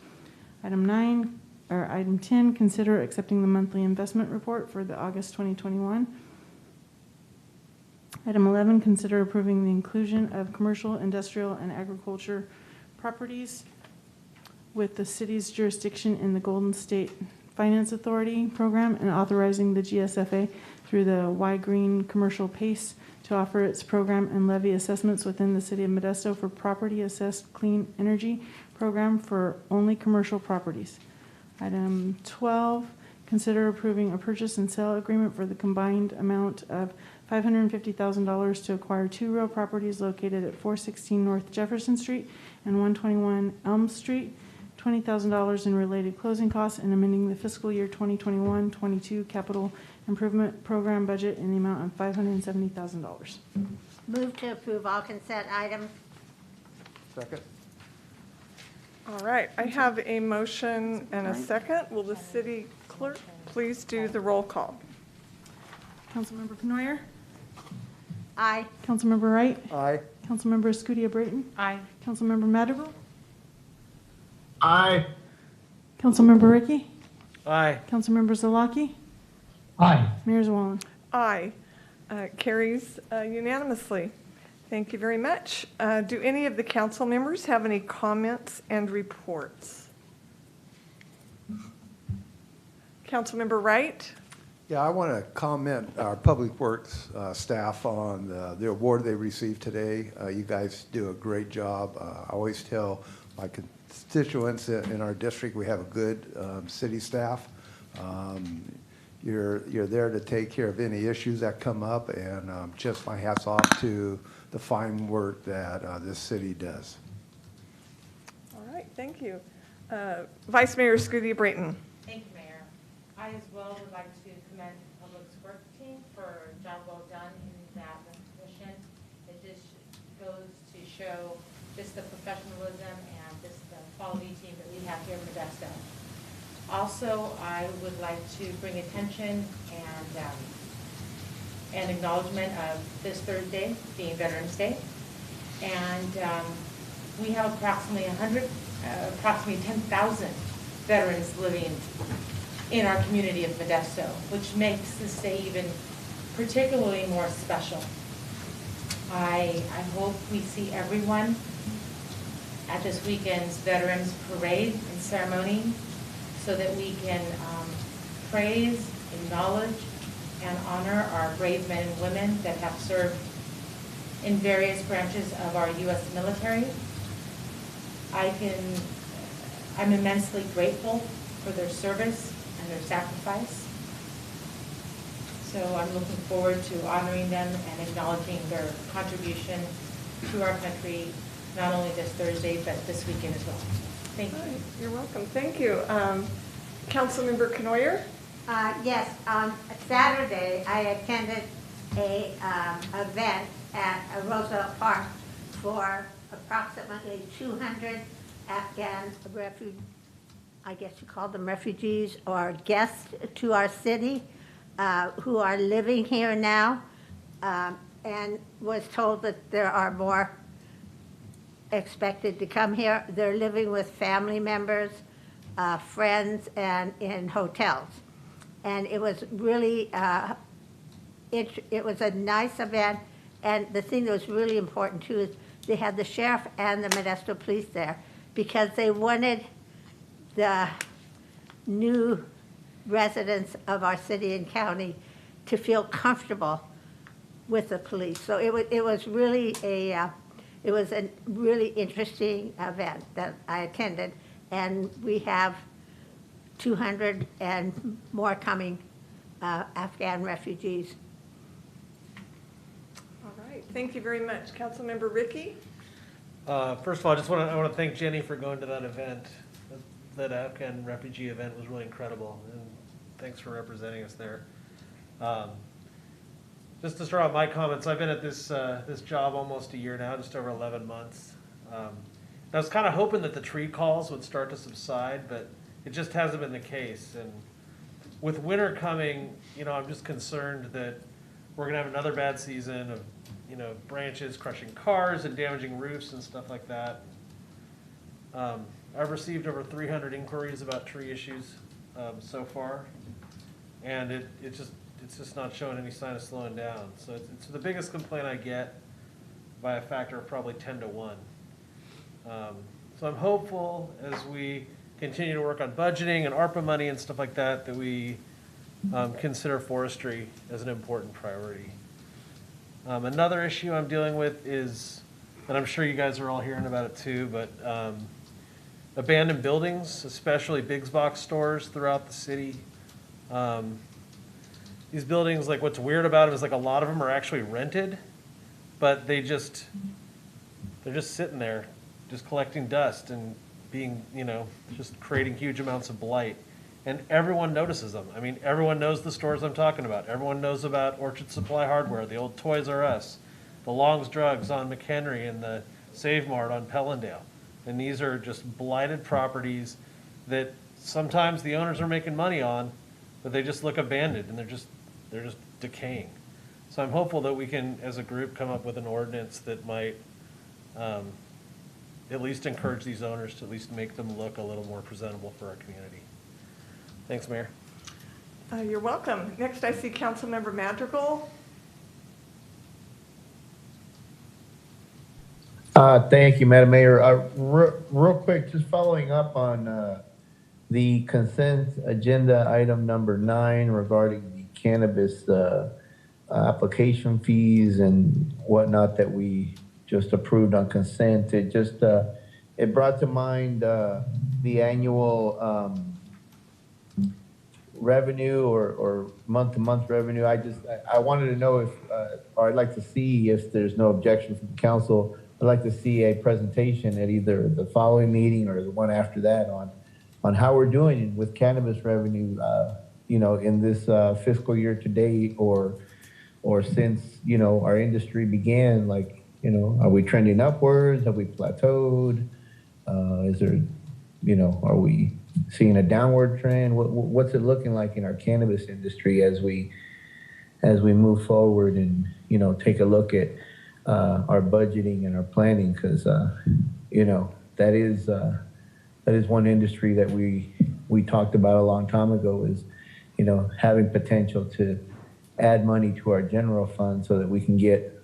Speaker 2: Item 10, consider accepting the monthly investment report for the August 2021. Item 11, consider approving the inclusion of commercial, industrial, and agriculture properties with the city's jurisdiction in the Golden State Finance Authority program, and authorizing the GSFA through the Y-Green Commercial PACE to offer its program and levy assessments within the City of Modesto for property assessed clean energy program for only commercial properties. Item 12, consider approving a purchase and sale agreement for the combined amount of $550,000 to acquire 2 real properties located at 416 North Jefferson Street and 121 Elm Street, $20,000 in related closing costs, and amending the fiscal year 2021-22 capital improvement program budget in the amount of $570,000.
Speaker 17: Move to approve all consent items.
Speaker 11: Second.
Speaker 1: All right, I have a motion and a second. Will the city clerk please do the roll call?
Speaker 2: Councilmember Knoyer?
Speaker 17: Aye.
Speaker 2: Councilmember Wright?
Speaker 11: Aye.
Speaker 2: Councilmember Escutia-Brayton?
Speaker 10: Aye.
Speaker 2: Councilmember Madrigal?
Speaker 3: Aye.
Speaker 2: Councilmember Ricky?
Speaker 3: Aye.
Speaker 2: Councilmember Zalaki?
Speaker 16: Aye.
Speaker 2: Mayor Zwollen?
Speaker 1: Aye. Carries unanimously. Thank you very much. Do any of the council members have any comments and reports? Councilmember Wright?
Speaker 18: Yeah, I want to comment our Public Works staff on the award they received today. You guys do a great job. I always tell my constituents in our district we have a good city staff. You're there to take care of any issues that come up, and just my hats off to the fine work that this city does.
Speaker 1: All right, thank you. Vice Mayor Escutia-Brayton.
Speaker 19: Thank you, Mayor. I as well would like to commend the Public Works team for a job well done in that position. goes to show just the professionalism and just the quality team that we have here in Modesto. Also, I would like to bring attention and acknowledgement of this Thursday being Veterans Day. And we have approximately 10,000 veterans living in our community of Modesto, which makes this day even particularly more special. I hope we see everyone at this weekend's Veterans Parade and Ceremony so that we can praise, acknowledge, and honor our brave men and women that have served in various branches of our U.S. military. I'm immensely grateful for their service and their sacrifice. So I'm looking forward to honoring them and acknowledging their contribution to our country, not only this Thursday, but this weekend as well. Thank you.
Speaker 1: You're welcome. Thank you. Councilmember Knoyer?
Speaker 17: Yes, on Saturday, I attended a event at Roosevelt Park for approximately 200 Afghan I guess you call them refugees or guests to our city who are living here now, and was told that there are more expected to come here. They're living with family members, friends, and in hotels. And it was really, it was a nice event. And the thing that was really important too is they had the sheriff and the Modesto police there because they wanted the new residents of our city and county to feel comfortable with the police. So it was really a really interesting event that I attended, and we have 200 and more coming Afghan refugees.
Speaker 1: All right, thank you very much. Councilmember Ricky?
Speaker 3: First of all, I want to thank Jenny for going to that event. That Afghan refugee event was really incredible, and thanks for representing us there. Just to start out my comments, I've been at this job almost a year now, just over 11 months. I was kind of hoping that the tree calls would start to subside, but it just hasn't been the case. And with winter coming, I'm just concerned that we're going to have another bad season of, branches crushing cars and damaging roofs and stuff like that. I've received over 300 inquiries about tree issues so far, and it's just not showing any sign of slowing down. So it's the biggest complaint I get by a factor of probably 10 to 1. So I'm hopeful as we continue to work on budgeting and ARPA money and stuff like that, that we consider forestry as an important priority. Another issue I'm dealing with is, and I'm sure you guys are all hearing about it too, but abandoned buildings, especially big box stores throughout the city. These buildings, like what's weird about them is like a lot of them are actually rented, but they're just sitting there, just collecting dust and being, just creating huge amounts of blight. And everyone notices them. I mean, everyone knows the stores I'm talking about. Everyone knows about Orchard Supply Hardware, the old Toys R Us, the Long's Drugs on McHenry, and the Save Mart on Pellendale. And these are just blighted properties that sometimes the owners are making money on, but they just look abandoned and they're just decaying. So I'm hopeful that we can, as a group, come up with an ordinance that might at least encourage these owners to at least make them look a little more presentable for our community. Thanks, Mayor.
Speaker 1: You're welcome. Next, I see Councilmember Madrigal.
Speaker 20: Thank you, Madam Mayor. Real quick, just following up on the consent agenda item number 9 regarding the cannabis application fees and whatnot that we just approved on consent. It brought to mind the annual revenue or month-to-month revenue. I wanted to know if, or I'd like to see, if there's no objection from the council, I'd like to see a presentation at either the following meeting or the one after that on how we're doing with cannabis revenue, in this fiscal year to date or since, our industry began, like, You know, are we trending upwards? Have we plateaued? Is there, you know, are we seeing a downward trend? What's it looking like in our cannabis industry as we move forward and, you know, take a look at our budgeting and our planning? Because, you know, that is one industry that we talked about a long time ago, is, you know, having potential to add money to our general fund so that we can get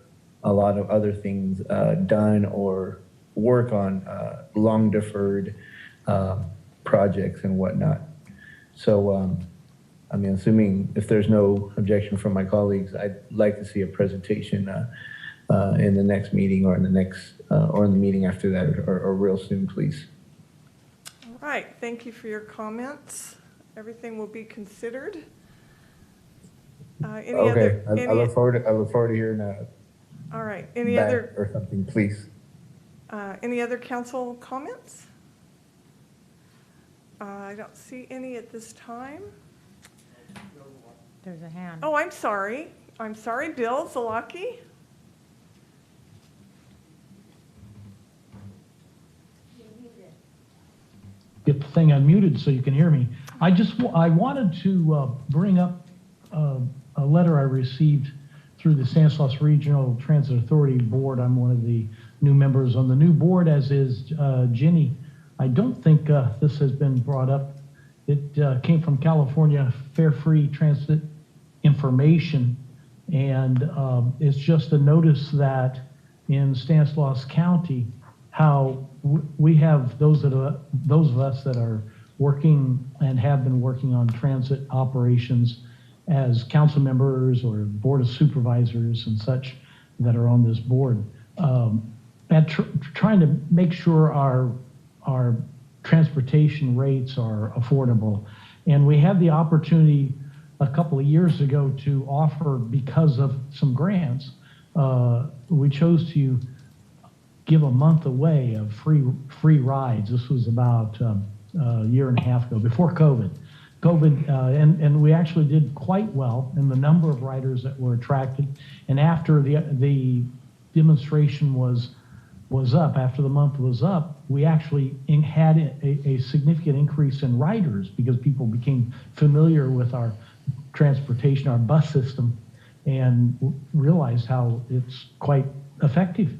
Speaker 20: a lot of other things done or work on long deferred projects and whatnot. So, I mean, assuming if there's no objection from my colleagues, I'd like to see a presentation in the next meeting or in the next or in the meeting after that, or real soon, please.
Speaker 1: All right, thank you for your comments. Everything will be considered. I
Speaker 20: look forward to hearing
Speaker 1: all right. Any
Speaker 20: back
Speaker 1: other
Speaker 20: or something, please.
Speaker 1: Any other council comments? I don't see any at this time.
Speaker 21: There's a hand.
Speaker 1: Oh, I'm sorry. I'm sorry, Bill Zalaki.
Speaker 22: Get the thing unmuted so you can hear me. I wanted to bring up a letter I received through the Stanislaus Regional Transit Authority Board. I'm one of the new members on the new board, as is Ginny. I don't think this has been brought up. It came from California Fare Free Transit Information, and it's just a notice that in Stanislaus County, how we have those of us that are working and have been working on transit operations as council members or board of supervisors and such that are on this board, and trying to make sure our transportation rates are affordable. And we had the opportunity a couple of years ago to offer, because of some grants, we chose to give a month away of free rides. This was about a year and a half ago, before COVID. And we actually did quite well in the number of riders that were attracted. And after the demonstration was up, after the month was up, we actually had a significant increase in riders because people became familiar with our transportation, our bus system, and realized how it's quite effective.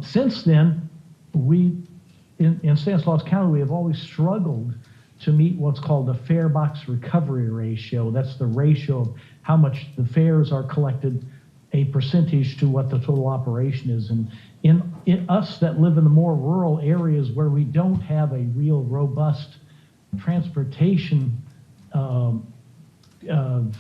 Speaker 22: Since then, in Stanislaus County, we have always struggled to meet what's called the fare box recovery ratio. That's the ratio of how much the fares are collected, a percentage to what the total operation is. And in us that live in the more rural areas where we don't have a real robust transportation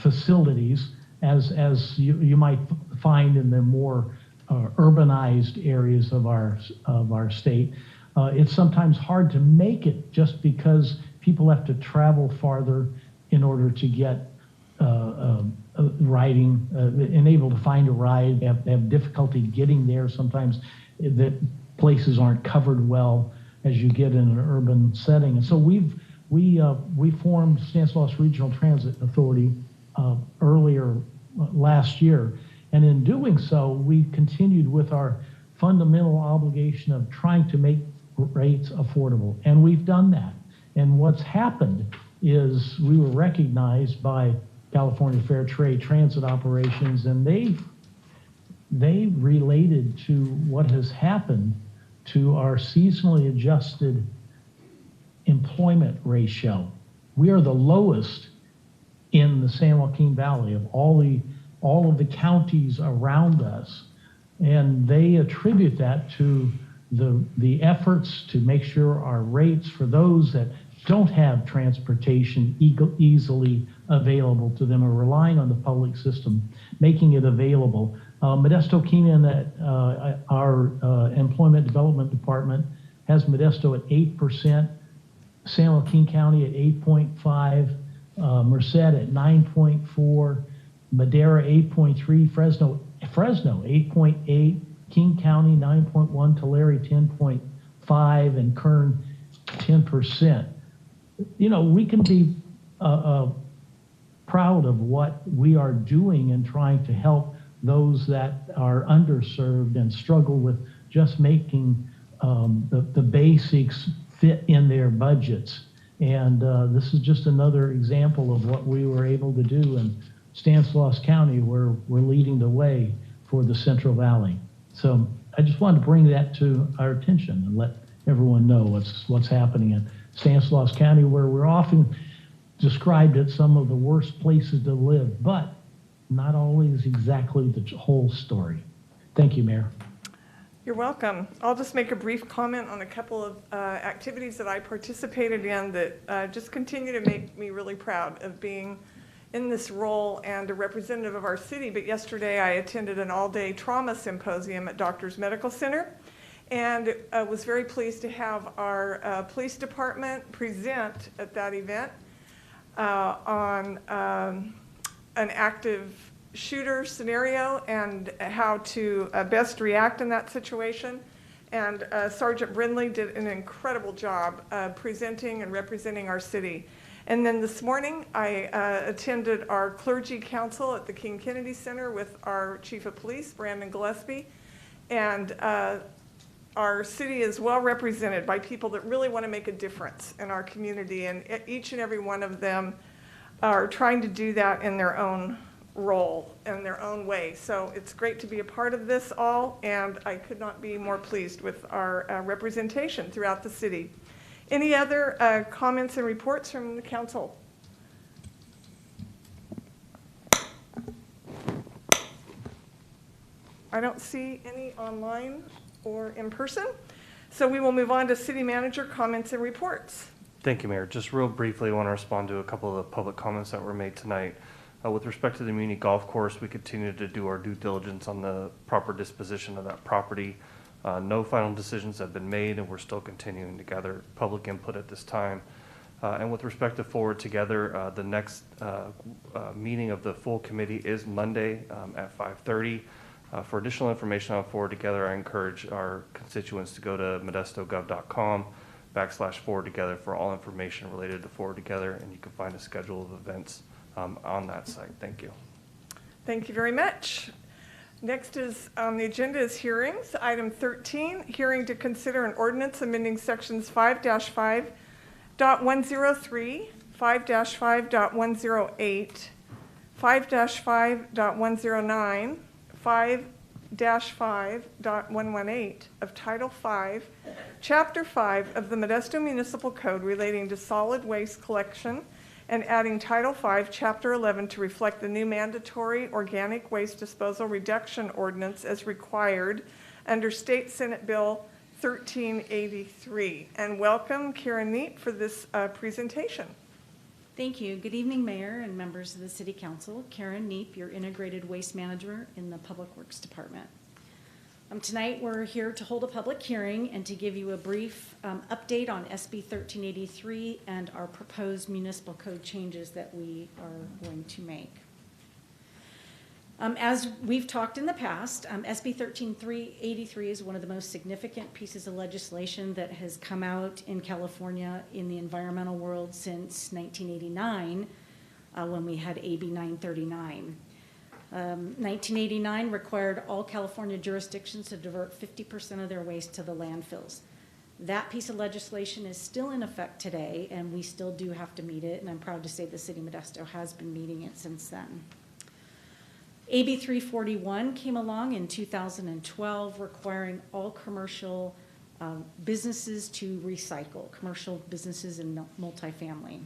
Speaker 22: facilities, as you might find in the more urbanized areas of our state, it's sometimes hard to make it just because people have to travel farther in order to get riding and able to find a ride. They have difficulty getting there. Sometimes that places aren't covered well as you get in an urban setting. And so we formed Stanislaus Regional Transit Authority earlier last year. And in doing so, we continued with our fundamental obligation of trying to make rates affordable. And we've done that. And what's happened is we were recognized by California Fair Trade Transit Operations, and they related to what has happened to our seasonally adjusted employment ratio. We are the lowest in the San Joaquin Valley of all of the counties around us, and they attribute that to the efforts to make sure our rates for those that don't have transportation easily available to them, are relying on the public system, making it available. Modesto came in at our Employment Development Department has Modesto at 8%, San Joaquin County at 8.5%, Merced at 9.4%, Madera 8.3%, Fresno 8.8%, King County 9.1%, Tulare 10.5%, and Kern 10%. You know, we can be proud of what we are doing in trying to help those that are underserved and struggle with just making the basics fit in their budgets. And this is just another example of what we were able to do in Stanislaus County, where we're leading the way for the Central Valley. So I just wanted to bring that to our attention and let everyone know what's happening in Stanislaus County, where we're often described as some of the worst places to live, but not always exactly the whole story. Thank you, Mayor.
Speaker 1: You're welcome. I'll just make a brief comment on a couple of activities that I participated in that just continue to make me really proud of being in this role and a representative of our city. But yesterday I attended an all-day trauma symposium at Doctors Medical Center, and was very pleased to have our police department present at that event on an active shooter scenario and how to best react in that situation. And Sergeant Brindley did an incredible job presenting and representing our city. And then this morning, I attended our clergy council at the King Kennedy Center with our Chief of Police, Brandon Gillespie. And our city is well represented by people that really want to make a difference in our community. And each and every one of them are trying to do that in their own role, in their own way. So it's great to be a part of this all, and I could not be more pleased with our representation throughout the city. Any other comments and reports from the council? I don't see any online or in person. So we will move on to city manager comments and reports.
Speaker 3: Thank you, Mayor. Just real briefly, I want to respond to a couple of the public comments that were made tonight. With respect to the Muni Golf Course, we continue to do our due diligence on the proper disposition of that property. No final decisions have been made, and we're still continuing to gather public input at this time. And with respect to Forward Together, the next meeting of the full committee is Monday at 5:30. For additional information on Forward Together, I encourage our constituents to go to modestogov.com/Forward Together for all information related to Forward Together, and you can find a schedule of events on that site. Thank you.
Speaker 1: Thank you very much. Next is on the agenda is hearings. Item 13, hearing to consider an ordinance amending sections 5-5.103, 5-5.108, 5-5.109, 5-5.118 of Title 5, Chapter 5 of the Modesto Municipal Code relating to solid waste collection, and adding Title 5, Chapter 11 to reflect the new mandatory organic waste disposal reduction ordinance as required under State Senate Bill 1383. And welcome Karen Neat for this presentation.
Speaker 4: Thank you. Good evening, Mayor and members of the City Council. Karen Neep, your Integrated Waste Manager in the Public Works Department. Tonight, we're here to hold a public hearing and to give you a brief update on SB 1383 and our proposed municipal code changes that we are going to make. As we've talked in the past, SB 1383 is one of the most significant pieces of legislation that has come out in California in the environmental world since 1989, when we had AB 939. 1989 required all California jurisdictions to divert 50% of their waste to the landfills. That piece of legislation is still in effect today, and we still do have to meet it, and I'm proud to say the City of Modesto has been meeting it since then. AB 341 came along in 2012, requiring all commercial businesses to recycle, commercial businesses and multifamily.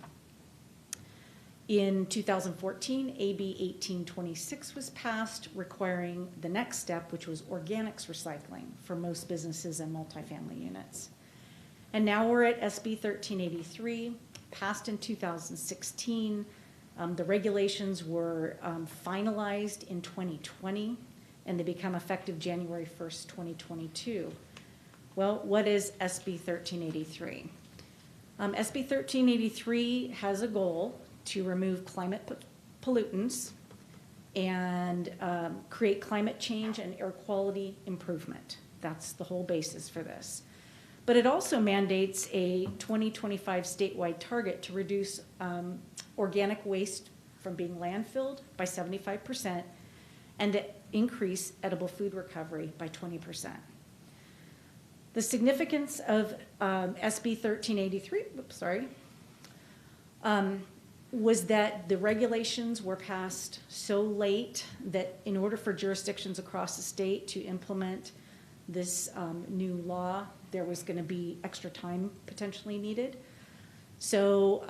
Speaker 4: In 2014, AB 1826 was passed, requiring the next step, which was organics recycling for most businesses and multifamily units. And now we're at SB 1383, passed in 2016. The regulations were finalized in 2020, and they become effective January 1st, 2022. Well, what is SB 1383? SB 1383 has a goal to remove climate pollutants and create climate change and air quality improvement. That's the whole basis for this. But it also mandates a 2025 statewide target to reduce organic waste from being landfilled by 75% and to increase edible food recovery by 20%. The significance of SB 1383, was that the regulations were passed so late that in order for jurisdictions across the state to implement this new law, there was going to be extra time potentially needed. So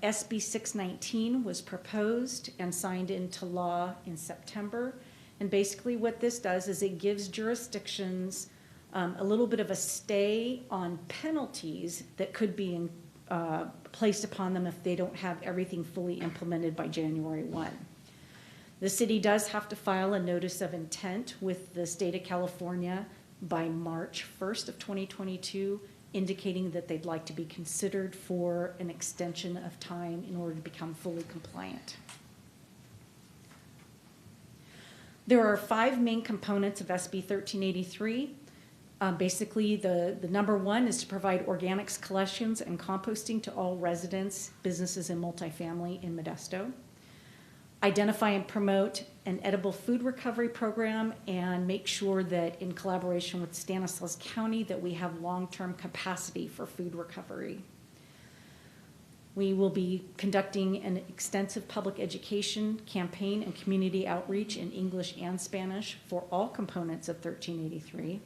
Speaker 4: SB 619 was proposed and signed into law in September. And basically what this does is it gives jurisdictions a little bit of a stay on penalties that could be placed upon them if they don't have everything fully implemented by January 1. The city does have to file a notice of intent with the state of California by March 1st of 2022, indicating that they'd like to be considered for an extension of time in order to become fully compliant. There are 5 main components of SB 1383. Basically, the number one is to provide organics collections and composting to all residents, businesses, and multifamily in Modesto. Identify and promote an edible food recovery program and make sure that in collaboration with Stanislaus County that we have long-term capacity for food recovery. We will be conducting an extensive public education campaign and community outreach in English and Spanish for all components of 1383.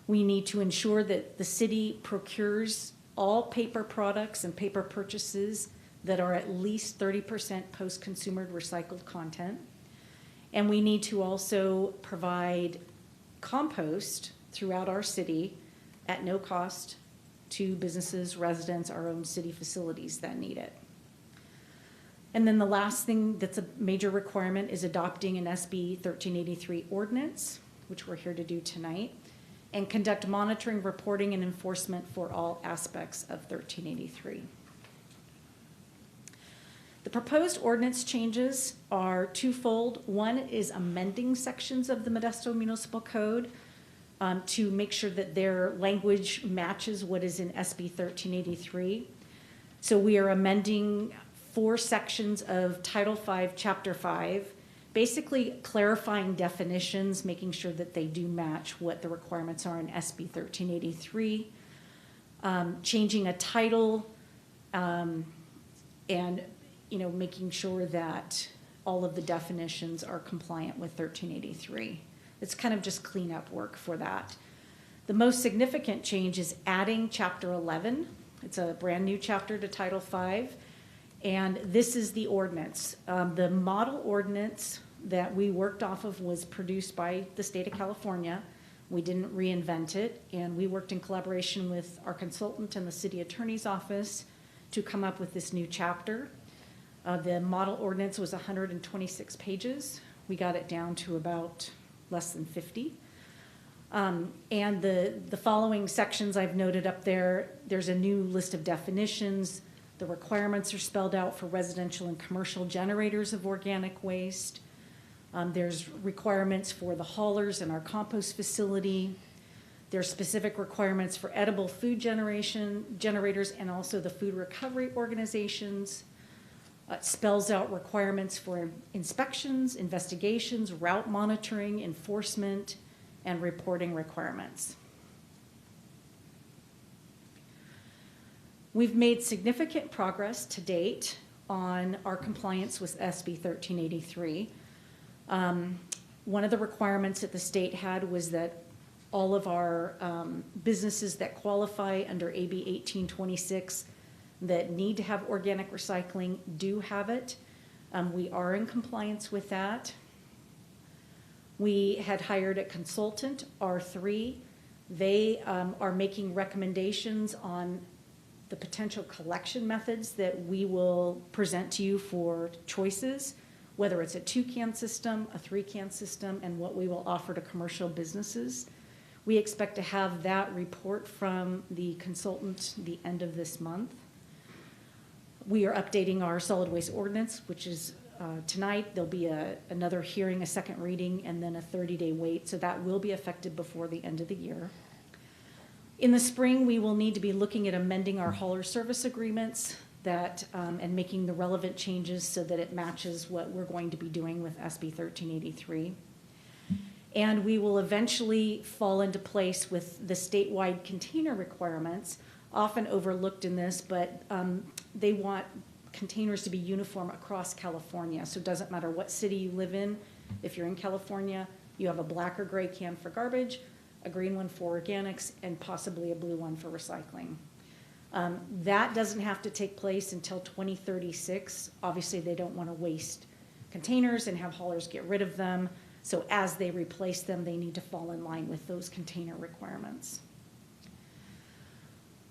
Speaker 4: We need to ensure that the city procures all paper products and paper purchases that are at least 30% post-consumer recycled content. And we need to also provide compost throughout our city at no cost to businesses, residents, our own city facilities that need it. And then the last thing that's a major requirement is adopting an SB 1383 ordinance, which we're here to do tonight, and conduct monitoring, reporting, and enforcement for all aspects of 1383. The proposed ordinance changes are twofold. One is amending sections of the Modesto Municipal Code to make sure that their language matches what is in SB 1383. So we are amending 4 sections of Title V, Chapter 5, basically clarifying definitions, making sure that they do match what the requirements are in SB 1383, changing a title, and making sure that all of the definitions are compliant with 1383. It's kind of just cleanup work for that. The most significant change is adding Chapter 11. It's a brand new chapter to Title V, and this is the ordinance. The model ordinance that we worked off of was produced by the state of California. We didn't reinvent it, and we worked in collaboration with our consultant and the city attorney's office to come up with this new chapter. The model ordinance was 126 pages. We got it down to about less than 50. And the following sections I've noted up there, there's a new list of definitions. The requirements are spelled out for residential and commercial generators of organic waste. There's requirements for the haulers in our compost facility. There's specific requirements for edible food generators and also the food recovery organizations. It spells out requirements for inspections, investigations, route monitoring, enforcement, and reporting requirements. We've made significant progress to date on our compliance with SB 1383. One of the requirements that the state had was that all of our businesses that qualify under AB 1826 that need to have organic recycling do have it. We are in compliance with that. We had hired a consultant, R3. They are making recommendations on the potential collection methods that we will present to you for choices, whether it's a 2-can system, a 3-can system, and what we will offer to commercial businesses. We expect to have that report from the consultant the end of this month. We are updating our solid waste ordinance, which is tonight. There'll be another hearing, a second reading, and then a 30-day wait. So that will be effective before the end of the year. In the spring, we will need to be looking at amending our hauler service agreements. that, and making the relevant changes so that it matches what we're going to be doing with SB 1383. And we will eventually fall into place with the statewide container requirements, often overlooked in this, but they want containers to be uniform across California. So it doesn't matter what city you live in. If you're in California, you have a black or gray can for garbage, a green one for organics, and possibly a blue one for recycling. That doesn't have to take place until 2036. Obviously, they don't want to waste containers and have haulers get rid of them. So as they replace them, they need to fall in line with those container requirements.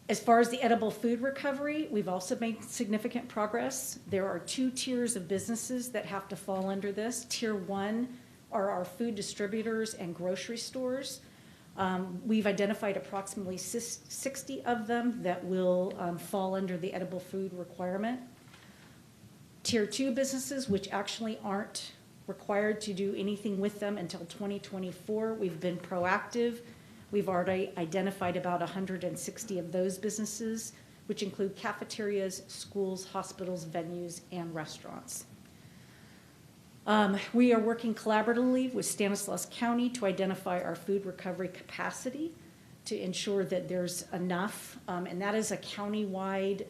Speaker 4: As far as the edible food recovery, we've also made significant progress. There are 2 tiers of businesses that have to fall under this. Tier 1 are our food distributors and grocery stores. We've identified approximately 60 of them that will fall under the edible food requirement. Tier 2 businesses, which actually aren't required to do anything with them until 2024, we've been proactive. We've already identified about 160 of those businesses, which include cafeterias, schools, hospitals, venues, and restaurants. We are working collaboratively with Stanislaus County to identify our food recovery capacity to ensure that there's enough, and that is a county-wide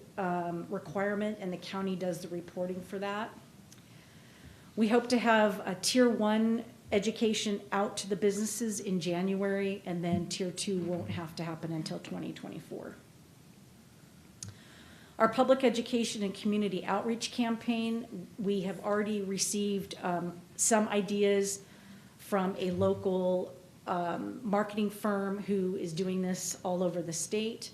Speaker 4: requirement, and the county does the reporting for that. We hope to have a Tier 1 education out to the businesses in January, and then Tier 2 won't have to happen until 2024. Our public education and community outreach campaign, we have already received some ideas from a local marketing firm who is doing this all over the state.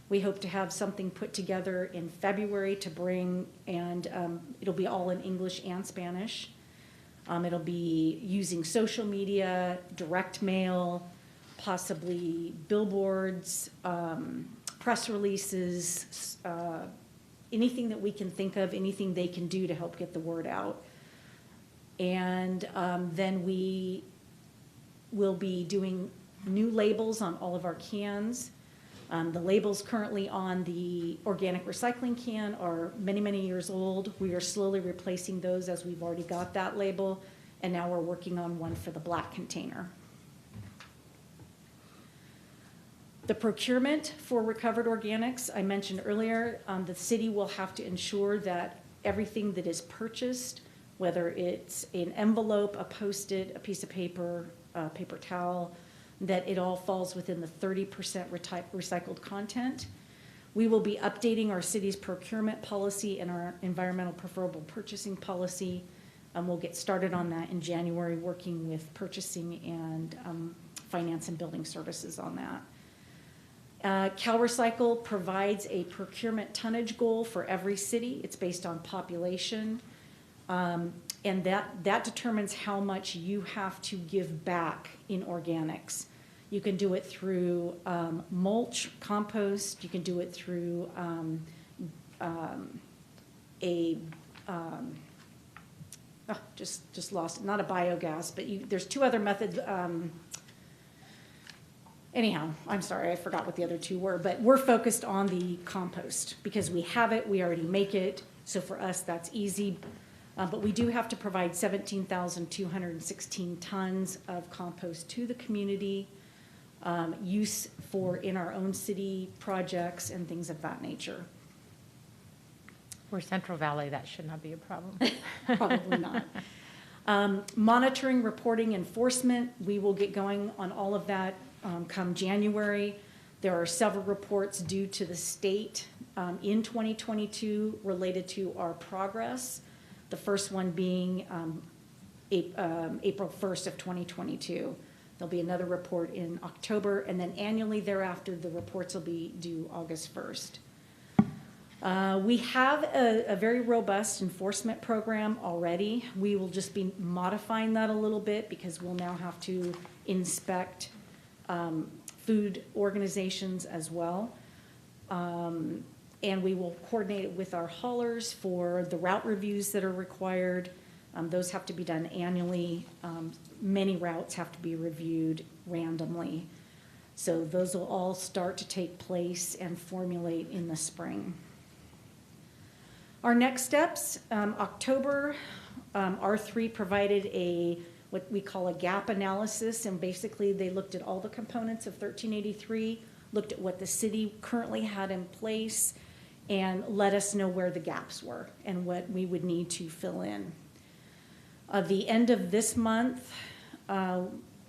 Speaker 4: We hope to have something put together in February to bring, and it'll be all in English and Spanish. It'll be using social media, direct mail, possibly billboards, press releases, anything that we can think of, anything they can do to help get the word out. And then we will be doing new labels on all of our cans. The labels currently on the organic recycling can are many, many years old. We are slowly replacing those as we've already got that label, and now we're working on one for the black container. The procurement for recovered organics, I mentioned earlier, the city will have to ensure that everything that is purchased, whether it's an envelope, a Post-it, a piece of paper, a paper towel, that it all falls within the 30% recycled content. We will be updating our city's procurement policy and our environmental preferable purchasing policy. We'll get started on that in January, working with purchasing and finance and building services on that. CalRecycle provides a procurement tonnage goal for every city. It's based on population. And that determines how much you have to give back in organics. You can do it through mulch, compost. You can do it through just lost it. Not a biogas, but there's 2 other methods. Anyhow, I'm sorry, I forgot what the other 2 were, but we're focused on the compost because we have it, we already make it, so for us that's easy. But we do have to provide 17,216 tons of compost to the community, use for in our own city projects and things of that nature.
Speaker 5: For Central Valley, that should not be a problem.
Speaker 4: Probably not. Monitoring, reporting, enforcement, we will get going on all of that come January. There are several reports due to the state in 2022 related to our progress. The first one being April 1st of 2022. There'll be another report in October, and then annually thereafter, the reports will be due August 1st. We have a very robust enforcement program already. We will just be modifying that a little bit because we'll now have to inspect food organizations as well. And we will coordinate it with our haulers for the route reviews that are required. Those have to be done annually. Many routes have to be reviewed randomly. So those will all start to take place and formulate in the spring. Our next steps, October, R3 provided what we call a gap analysis, and basically they looked at all the components of 1383, looked at what the city currently had in place, and let us know where the gaps were and what we would need to fill in. The end of this month,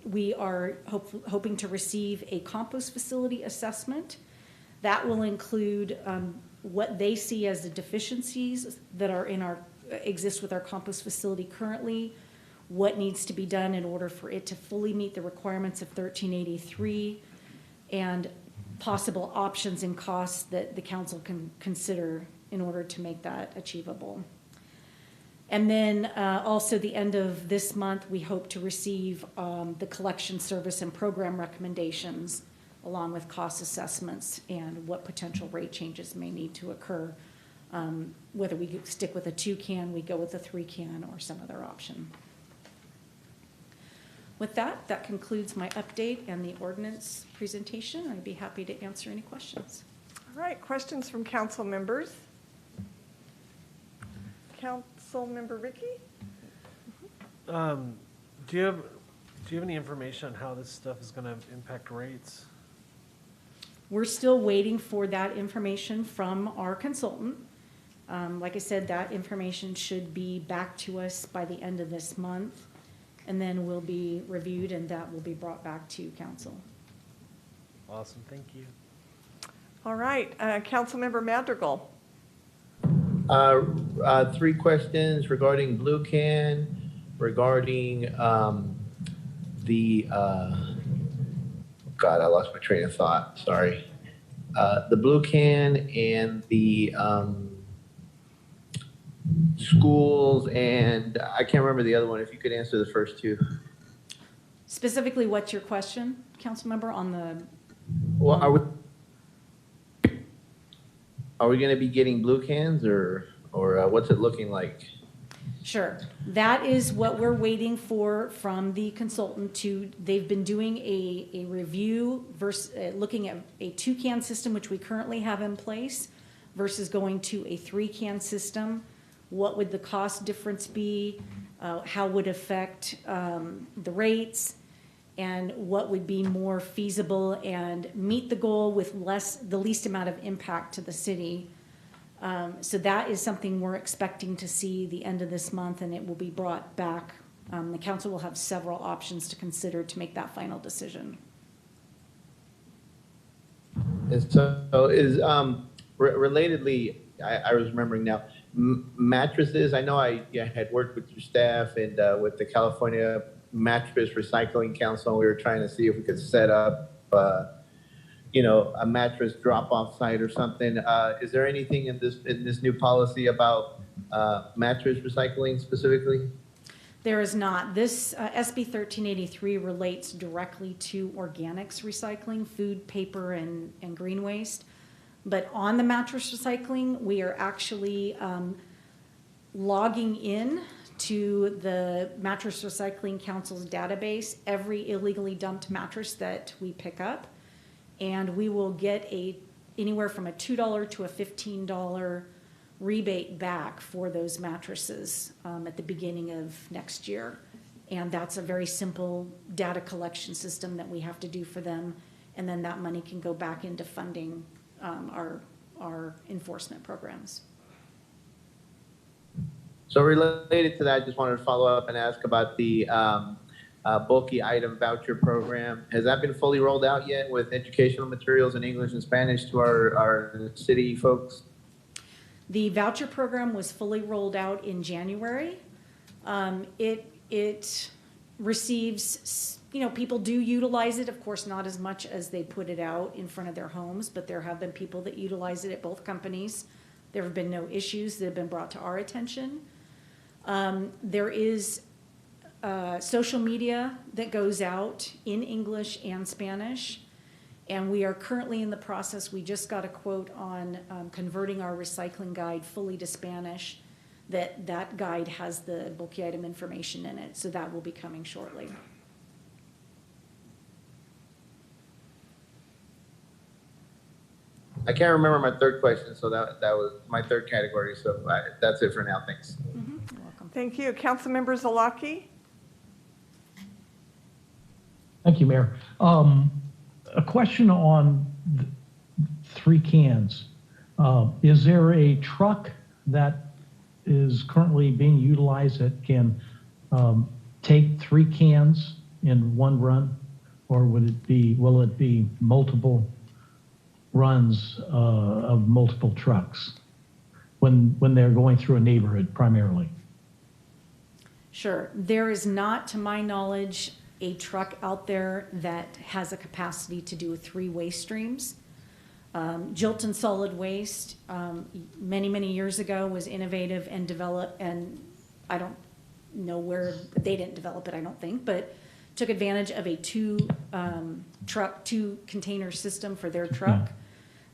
Speaker 4: we are hoping to receive a compost facility assessment. That will include what they see as the deficiencies that are exist with our compost facility currently, what needs to be done in order for it to fully meet the requirements of 1383, and possible options and costs that the council can consider in order to make that achievable. And then also the end of this month, we hope to receive the collection service and program recommendations, along with cost assessments and what potential rate changes may need to occur. Whether we stick with a 2-can, we go with a 3-can, or some other option. With that concludes my update and the ordinance presentation. I'd be happy to answer any questions.
Speaker 1: All right, questions from council members? Council member Ricky?
Speaker 3: Do you have any information on how this stuff is going to impact rates?
Speaker 4: We're still waiting for that information from our consultant. Like I said, that information should be back to us by the end of this month, and then will be reviewed, and that will be brought back to council.
Speaker 3: Awesome, thank you.
Speaker 1: All right, Councilmember Madrigal.
Speaker 20: 3 questions regarding Blue Can, regarding God, I lost my train of thought, sorry. The Blue Can and the schools, and I can't remember the other one. If you could answer the first 2.
Speaker 4: Specifically, what's your question, council member, on the?
Speaker 20: Well, are we going to be getting Blue Cans, or what's it looking like?
Speaker 4: Sure. That is what we're waiting for from the consultant they've been doing a review versus looking at a 2-can system, which we currently have in place, versus going to a 3-can system. What would the cost difference be? How would it affect the rates? And what would be more feasible and meet the goal with the least amount of impact to the city? So that is something we're expecting to see the end of this month, and it will be brought back. The council will have several options to consider to make that final decision.
Speaker 20: And so is relatedly, I was remembering now, mattresses. I know I had worked with your staff and with the California Mattress Recycling Council. We were trying to see if we could set up a mattress drop-off site or something. Is there anything in this new policy about mattress recycling specifically?
Speaker 4: There is not. This SB 1383 relates directly to organics recycling, food, paper, and green waste. But on the mattress recycling, we are actually logging in to the Mattress Recycling Council's database every illegally dumped mattress that we pick up. And we will get anywhere from a $2 to a $15 rebate back for those mattresses at the beginning of next year. And that's a very simple data collection system that we have to do for them. And then that money can go back into funding our enforcement programs.
Speaker 20: So related to that, I just wanted to follow up and ask about the bulky item voucher program. Has that been fully rolled out yet with educational materials in English and Spanish to our city folks?
Speaker 4: The voucher program was fully rolled out in January. It receives, people do utilize it, of course, not as much as they put it out in front of their homes, but there have been people that utilize it at both companies. There have been no issues that have been brought to our attention. There is social media that goes out in English and Spanish, and we are currently in the process. We just got a quote on converting our recycling guide fully to Spanish. That guide has the bulky item information in it, so that will be coming shortly.
Speaker 20: I can't remember my third question, so that was my third category. So that's it for now. Thanks.
Speaker 4: You're welcome.
Speaker 1: Thank you. Councilmember Zalaki?
Speaker 22: Thank you, Mayor. A question on 3 cans. Is there a truck that is currently being utilized that can take 3 cans in one run? Or will it be multiple runs of multiple trucks when they're going through a neighborhood primarily?
Speaker 4: Sure. There is not, to my knowledge, a truck out there that has a capacity to do 3 waste streams. Jilton Solid Waste, many years ago, was innovative and developed, and I don't know where, they didn't develop it, I don't think, but took advantage of a 2 container system for their truck.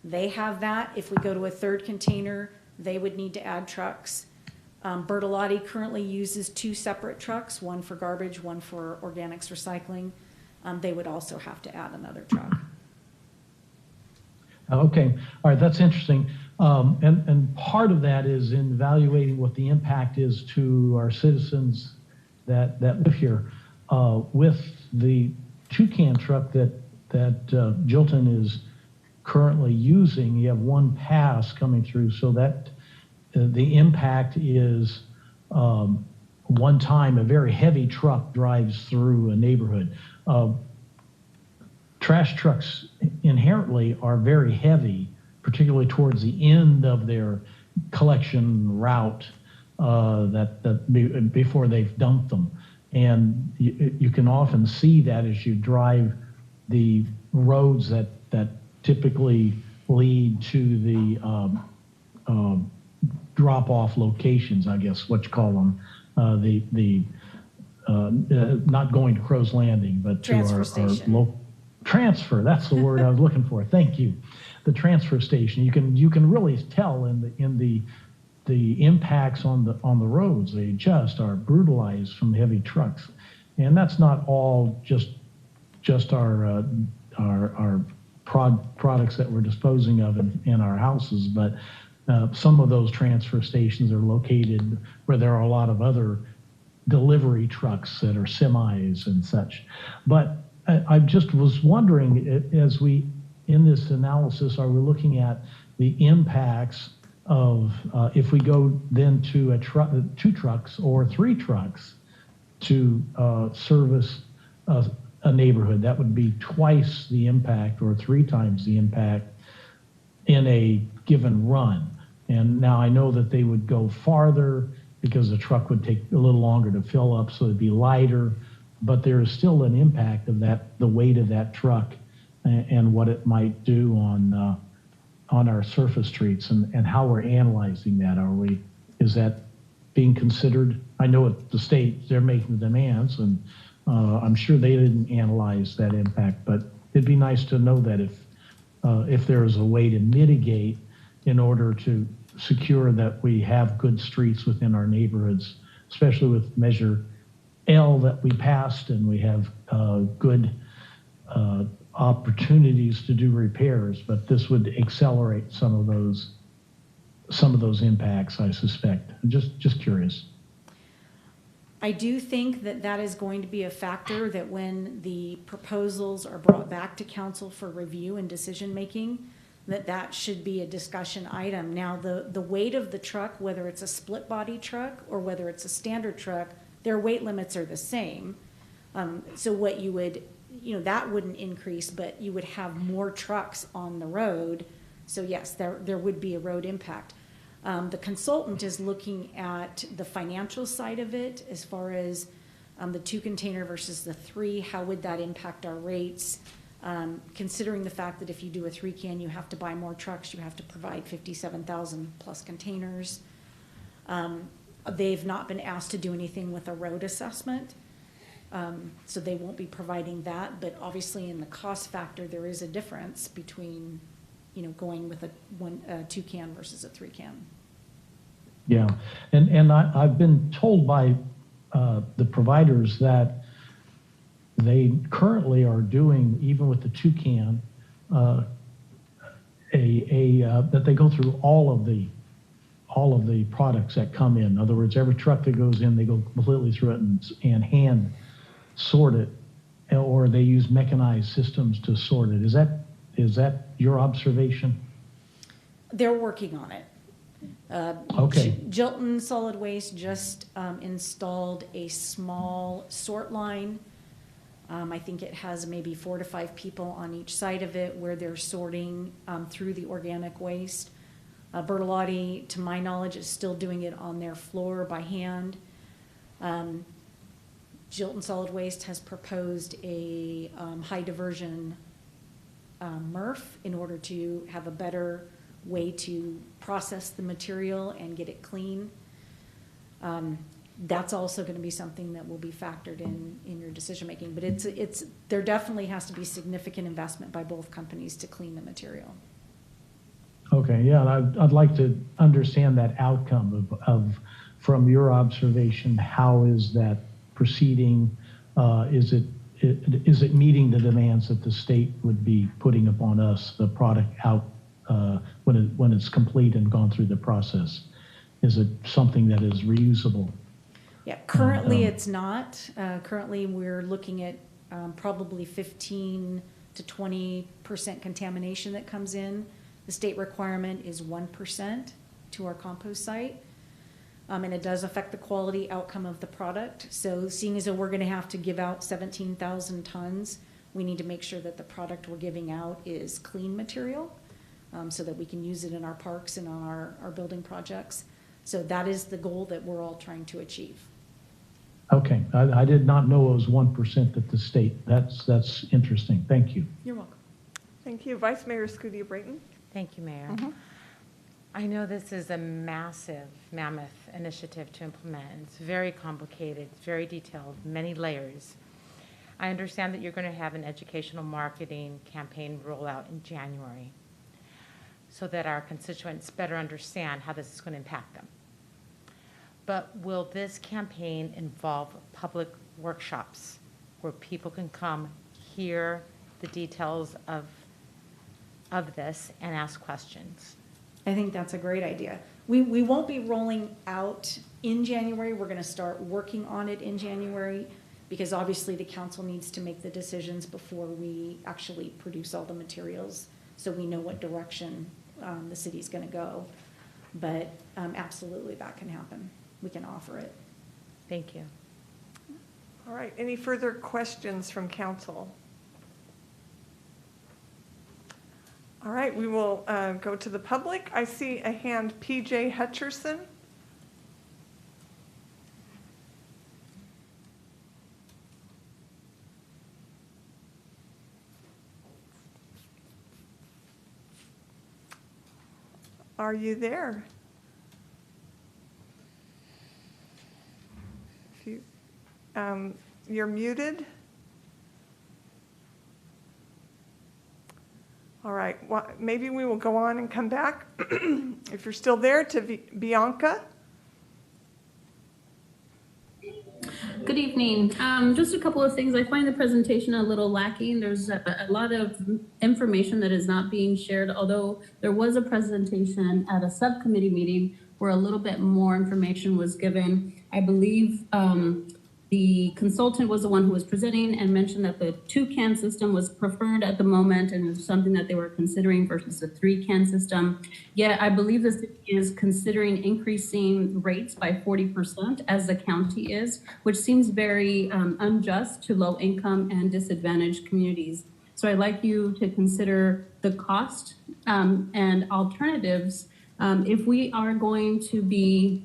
Speaker 4: They have that. If we go to a 3rd container, they would need to add trucks. Bertolotti currently uses 2 separate trucks, one for garbage, one for organics recycling. They would also have to add another truck.
Speaker 22: Okay, all right, that's interesting. And part of that is in evaluating what the impact is to our citizens that live here. With the 2-can truck that Jilton is currently using, you have 1 pass coming through, so that the impact is one time a very heavy truck drives through a neighborhood. Trash trucks inherently are very heavy, particularly towards the end of their collection route before they've dumped them. And you can often see that as you drive the roads that typically lead to the drop-off locations, I guess, what you call them, not going to Crow's Landing, but to
Speaker 4: Transfer
Speaker 22: our
Speaker 4: station.
Speaker 22: Transfer, that's the word I was looking for. Thank you. The transfer station. You can really tell in the impacts on the roads. They just are brutalized from heavy trucks, and that's not all just our products that we're disposing of in our houses, but some of those transfer stations are located where there are a lot of other delivery trucks that are semis and such. But I just was wondering, as we, in this analysis, are we looking at the impacts of, if we go then to 2 trucks or 3 trucks to service a neighborhood, that would be twice the impact or 3 times the impact in a given run. And now I know that they would go farther because the truck would take a little longer to fill up, so it'd be lighter, but there is still an impact of that, the weight of that truck and what it might do on our surface streets and how we're analyzing that. Is that being considered? I know at the state, they're making the demands, and I'm sure they didn't analyze that impact, but it'd be nice to know that if there's a way to mitigate in order to secure that we have good streets within our neighborhoods, especially with Measure L that we passed, and we have good opportunities to do repairs, but this would accelerate some of those impacts, I suspect. Just curious.
Speaker 4: I do think that is going to be a factor, that when the proposals are brought back to council for review and decision-making, that should be a discussion item. Now, the weight of the truck, whether it's a split body truck or whether it's a standard truck, their weight limits are the same. So what you would, that wouldn't increase, but you would have more trucks on the road. So yes, there would be a road impact. The consultant is looking at the financial side of it, as far as the 2 container versus the 3. How would that impact our rates? Considering the fact that if you do a 3 can, you have to buy more trucks, you have to provide 57,000 plus containers. They've not been asked to do anything with a road assessment, so they won't be providing that. But obviously, in the cost factor, there is a difference between, going with a 2 can versus a 3 can.
Speaker 22: Yeah, and I've been told by the providers that they currently are doing, even with the 2 can, that they go through all of the products that come in. In other words, every truck that goes in, they go completely through it and hand sort it, or they use mechanized systems to sort it. Is that your observation?
Speaker 4: They're working on it.
Speaker 22: Okay.
Speaker 4: Jilton Solid Waste just installed a small sort line. I think it has maybe 4 to 5 people on each side of it where they're sorting through the organic waste. Bertolotti, to my knowledge, is still doing it on their floor by hand. Jilton Solid Waste has proposed a high diversion MRF in order to have a better way to process the material and get it clean. That's also going to be something that will be factored in your decision making. But there definitely has to be significant investment by both companies to clean the material.
Speaker 22: Okay, yeah, I'd like to understand that outcome of from your observation. How is that proceeding? Is it meeting the demands that the state would be putting upon us, the product out when it's complete and gone through the process? Is it something that is reusable?
Speaker 4: Yeah, currently it's not. Currently we're looking at probably 15 to 20% contamination that comes in. The state requirement is 1% to our compost site. And it does affect the quality outcome of the product. So seeing as though we're going to have to give out 17,000 tons, we need to make sure that the product we're giving out is clean material so that we can use it in our parks and on our building projects. So that is the goal that we're all trying to achieve.
Speaker 22: Okay, I did not know it was 1% at the state. That's interesting. Thank you.
Speaker 4: You're welcome.
Speaker 1: Thank you. Vice Mayor Scudia-Brayton.
Speaker 5: Thank you, Mayor. I know this is a massive, mammoth initiative to implement. It's very complicated, it's very detailed, many layers. I understand that you're going to have an educational marketing campaign rollout in January so that our constituents better understand how this is going to impact them. But will this campaign involve public workshops where people can come hear the details of this and ask questions?
Speaker 4: I think that's a great idea. We won't be rolling out in January. We're going to start working on it in January because obviously the council needs to make the decisions before we actually produce all the materials so we know what direction the city's going to go. But absolutely that can happen. We can offer it.
Speaker 5: Thank you.
Speaker 1: All right, any further questions from council? All right, we will go to the public. I see a hand, PJ Hutcherson. Are you there? You're muted. All right, well, maybe we will go on and come back, if you're still there, to Bianca.
Speaker 6: Good evening. Just a couple of things. I find the presentation a little lacking. There's a lot of information that is not being shared, although there was a presentation at a subcommittee meeting where a little bit more information was given. I believe the consultant was the one who was presenting and mentioned that the 2-can system was preferred at the moment and was something that they were considering versus the 3-can system. Yet I believe the city is considering increasing rates by 40% as the county is, which seems very unjust to low income and disadvantaged communities. So I'd like you to consider the cost and alternatives if we are going to be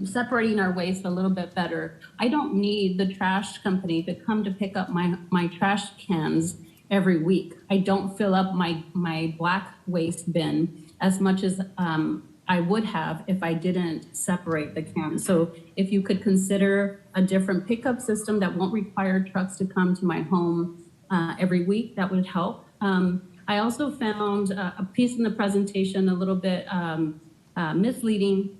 Speaker 6: separating our waste a little bit better. I don't need the trash company to come to pick up my trash cans every week. I don't fill up my black waste bin as much as I would have if I didn't separate the cans. So if you could consider a different pickup system that won't require trucks to come to my home every week, that would help. I also found a piece in the presentation a little bit misleading.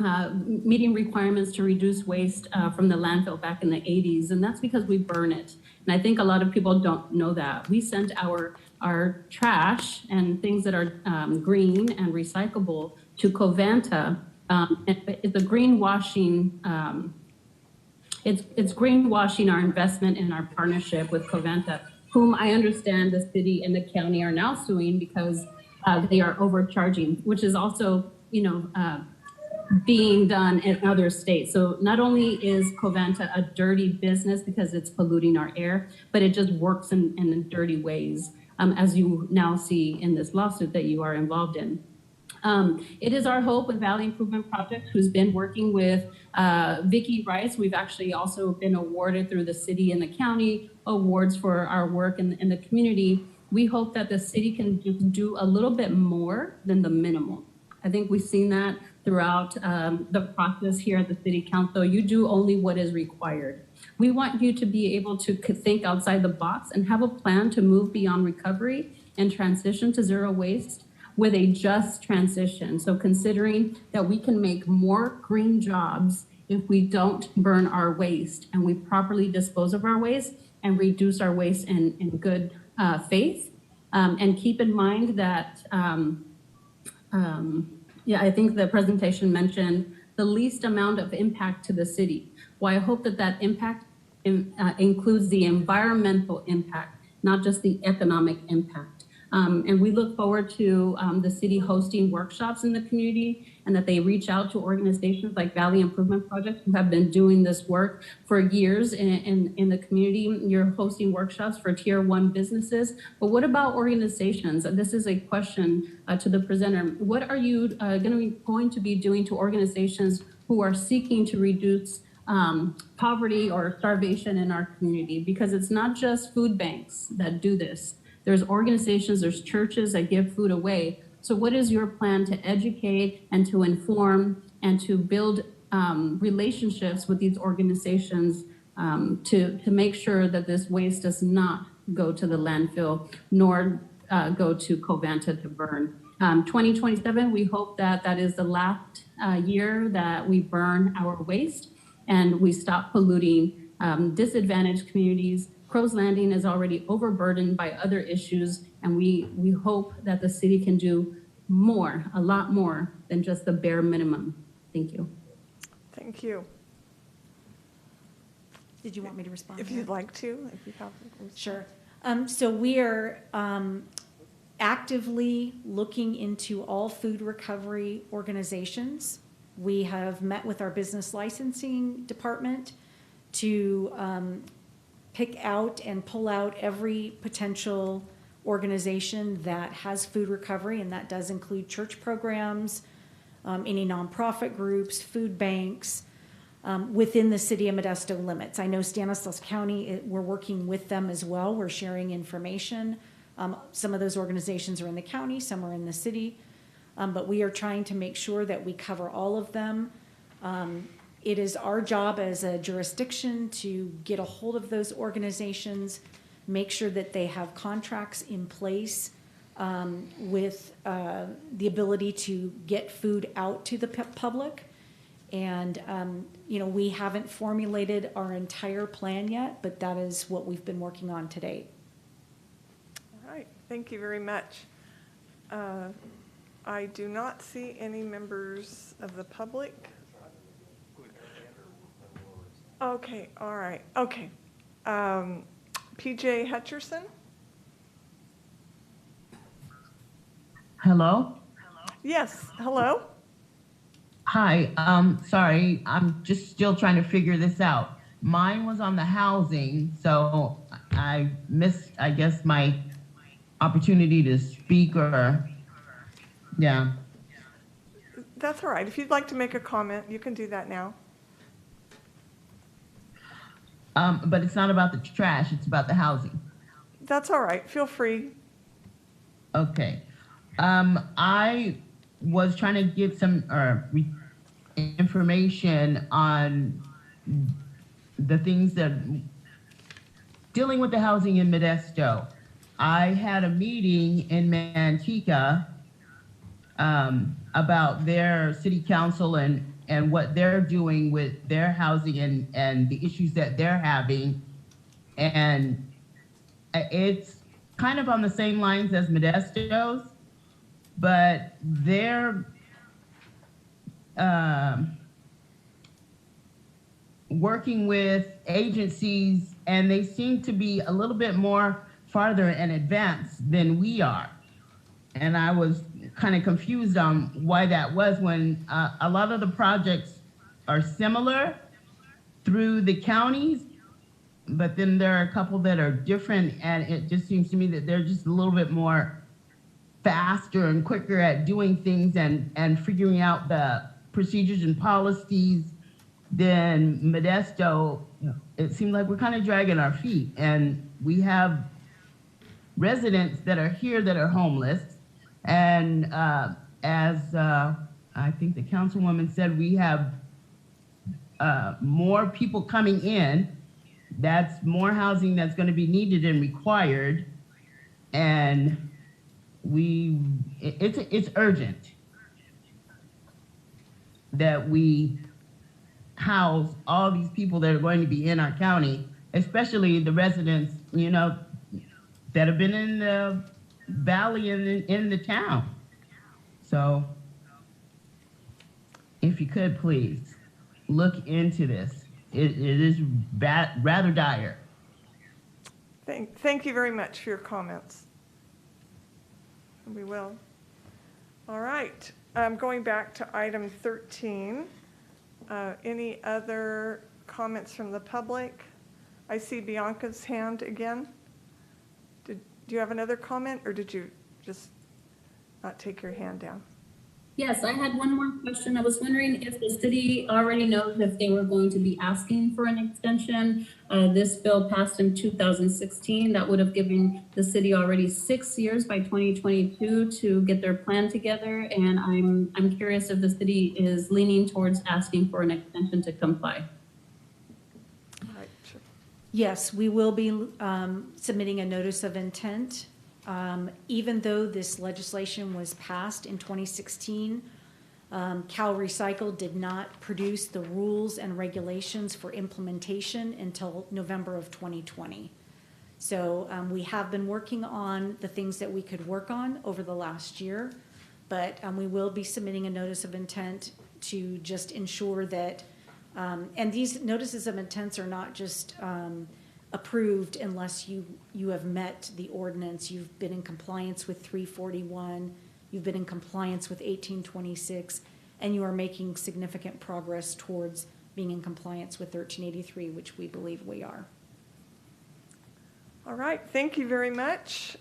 Speaker 6: Meeting requirements to reduce waste from the landfill back in the 80s, and that's because we burn it. And I think a lot of people don't know that. We sent our
Speaker 14: our trash and things that are green and recyclable to Covanta. It's a greenwashing, it's greenwashing our investment in our partnership with Covanta, whom I understand the city and the county are now suing because they are overcharging, which is also, being done in other states. So not only is Covanta a dirty business because it's polluting our air, but it just works in dirty ways, as you now see in this lawsuit that you are involved in. It is our hope with Valley Improvement Project, who's been working with Vicki Rice. We've actually also been awarded through the city and the county awards for our work in the community. We hope that the city can just do a little bit more than the minimal. I think we've seen that throughout the process here at the City Council. You do only what is required. We want you to be able to think outside the box and have a plan to move beyond recovery and transition to zero waste with a just transition. So considering that we can make more green jobs if we don't burn our waste and we properly dispose of our waste and reduce our waste in good faith. And keep in mind that I think the presentation mentioned the least amount of impact to the city. Well, I hope that impact includes the environmental impact, not just the economic impact. And we look forward to the city hosting workshops in the community and that they reach out to organizations like Valley Improvement Project who have been doing this work for years in the community. You're hosting workshops for tier 1 businesses, but what about organizations? And this is a question to the presenter. What are you going to be doing to organizations who are seeking to reduce poverty or starvation in our community? Because it's not just food banks that do this. There's organizations, there's churches that give food away. So what is your plan to educate and to inform and to build relationships with these organizations to make sure that this waste does not go to the landfill nor go to Covanta to burn? 2027, we hope that that is the last year that we burn our waste and we stop polluting disadvantaged communities. Crow's Landing is already overburdened by other issues, and we hope that the city can do more, a lot more than just the bare minimum. Thank you.
Speaker 1: Thank you.
Speaker 4: Did you want me to respond?
Speaker 1: If you'd like to, if you have.
Speaker 4: Sure. So we are actively looking into all food recovery organizations. We have met with our business licensing department to pick out and pull out every potential organization that has food recovery, and that does include church programs, any nonprofit groups, food banks, within the City of Modesto limits. I know Stanislaus County, we're working with them as well. We're sharing information. Some of those organizations are in the county, some are in the city, but we are trying to make sure that we cover all of them. It is our job as a jurisdiction to get a hold of those organizations, make sure that they have contracts in place with the ability to get food out to the public. And, we haven't formulated our entire plan yet, but that is what we've been working on to date.
Speaker 1: All right, thank you very much. I do not see any members of the public. Okay, all right, okay. PJ Hutcherson?
Speaker 12: Hello?
Speaker 1: Yes, hello?
Speaker 12: Hi, sorry, I'm just still trying to figure this out. Mine was on the housing, so I missed, I guess, my opportunity to speak or, yeah.
Speaker 1: That's all right. If you'd like to make a comment, you can do that now.
Speaker 12: But it's not about the trash, it's about the housing.
Speaker 1: That's all right. Feel free.
Speaker 12: Okay. I was trying to get some information on the things that dealing with the housing in Modesto. I had a meeting in Manteca about their city council and what they're doing with their housing and the issues that they're having. And it's kind of on the same lines as Modesto's, but they're working with agencies, and they seem to be a little bit more farther in advance than we are. And I was kind of confused on why that was, when a lot of the projects are similar through the counties, but then there are a couple that are different, and it just seems to me that they're just a little bit more faster and quicker at doing things and figuring out the procedures and policies than Modesto. It seems like we're kind of dragging our feet, and we have residents that are here that are homeless. And as I think the councilwoman said, we have more people coming in. That's more housing that's going to be needed and required. And it's urgent that we house all these people that are going to be in our county, especially the residents, you know, that have been in the valley and in the town. So if you could please look into this. It is rather dire.
Speaker 1: Thank you very much for your comments. We will. All right, going back to item 13. Any other comments from the public? I see Bianca's hand again. Do you have another comment, or did you just not take your hand down?
Speaker 6: Yes, I had one more question. I was wondering if the city already knows if they were going to be asking for an extension. This bill passed in 2016. That would have given the city already 6 years by 2022 to get their plan together. And I'm curious if the city is leaning towards asking for an extension to comply.
Speaker 4: Yes, we will be submitting a notice of intent. Even though this legislation was passed in 2016, Cal Recycle did not produce the rules and regulations for implementation until November of 2020. So we have been working on the things that we could work on over the last year, but we will be submitting a notice of intent to just ensure that, and these notices of intents are not just approved unless you have met the ordinance, you've been in compliance with 341, you've been in compliance with 1826, and you are making significant progress towards being in compliance with 1383, which we believe we are.
Speaker 1: All right, thank you very much.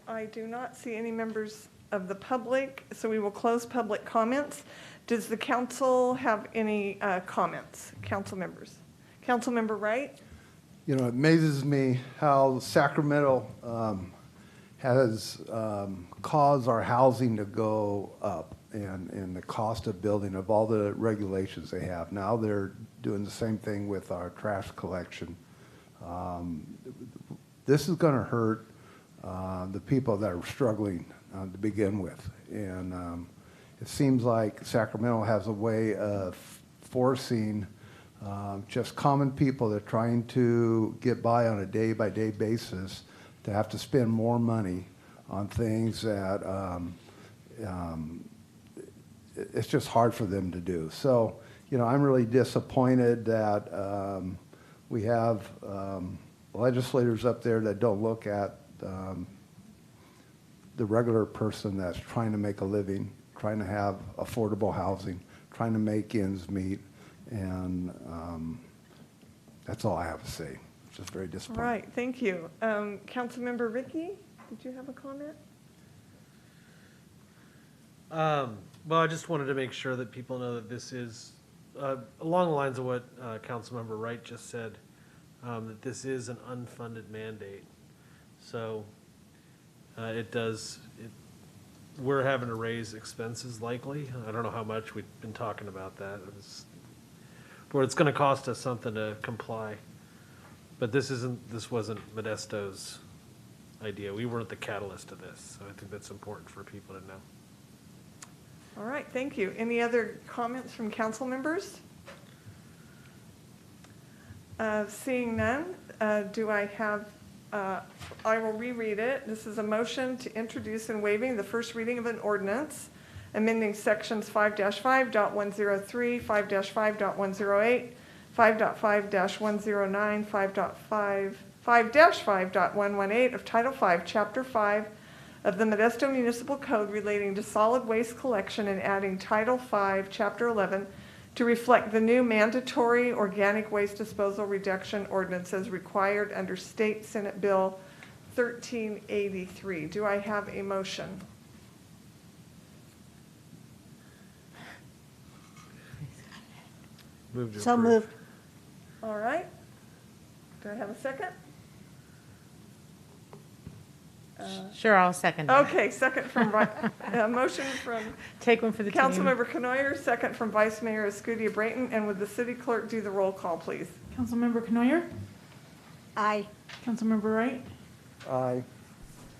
Speaker 1: I do not see any members of the public, so we will close public comments. Does the council have any comments? Council members? Councilmember Wright?
Speaker 18: You know, it amazes me how Sacramento has caused our housing to go up, and the cost of building, of all the regulations they have. Now they're doing the same thing with our trash collection. This is going to hurt the people that are struggling to begin with. And it seems like Sacramento has a way of forcing just common people that are trying to get by on a day-by-day basis to have to spend more money on things that it's just hard for them to do. So, you know, I'm really disappointed that we have legislators up there that don't look at the regular person that's trying to make a living, trying to have affordable housing, trying to make ends meet. And that's all I have to say. It's just very disappointing.
Speaker 1: All right, thank you. Councilmember Ricky, did you have a comment?
Speaker 3: Well, I just wanted to make sure that people know that this is, along the lines of what Councilmember Wright just said, that this is an unfunded mandate. So we're having to raise expenses likely. I don't know how much. We've been talking about that. It's going to cost us something to comply. But this wasn't Modesto's idea. We weren't the catalyst of this. So I think that's important for people to know.
Speaker 1: All right, thank you. Any other comments from council members? Seeing none, do I have I will reread it. This is a motion to introduce and waiving the first reading of an ordinance, amending sections 5-5.103, 5-5.108, 5.5-109, 5-5.118 of Title V, Chapter 5 of the Modesto Municipal Code relating to solid waste collection and adding Title V, Chapter 11 to reflect the new mandatory organic waste disposal reduction ordinance as required under State Senate Bill 1383. Do I have a motion?
Speaker 7: So moved.
Speaker 1: All right. Do I have a second?
Speaker 5: Sure, I'll second that.
Speaker 1: Okay, second from, motion from
Speaker 5: Take one for the team.
Speaker 1: Councilmember Canoyer, second from Vice Mayor Escudia Brayton, and would the city clerk do the roll call, please?
Speaker 2: Councilmember Canoyer?
Speaker 17: Aye.
Speaker 2: Councilmember Wright?
Speaker 18: Aye.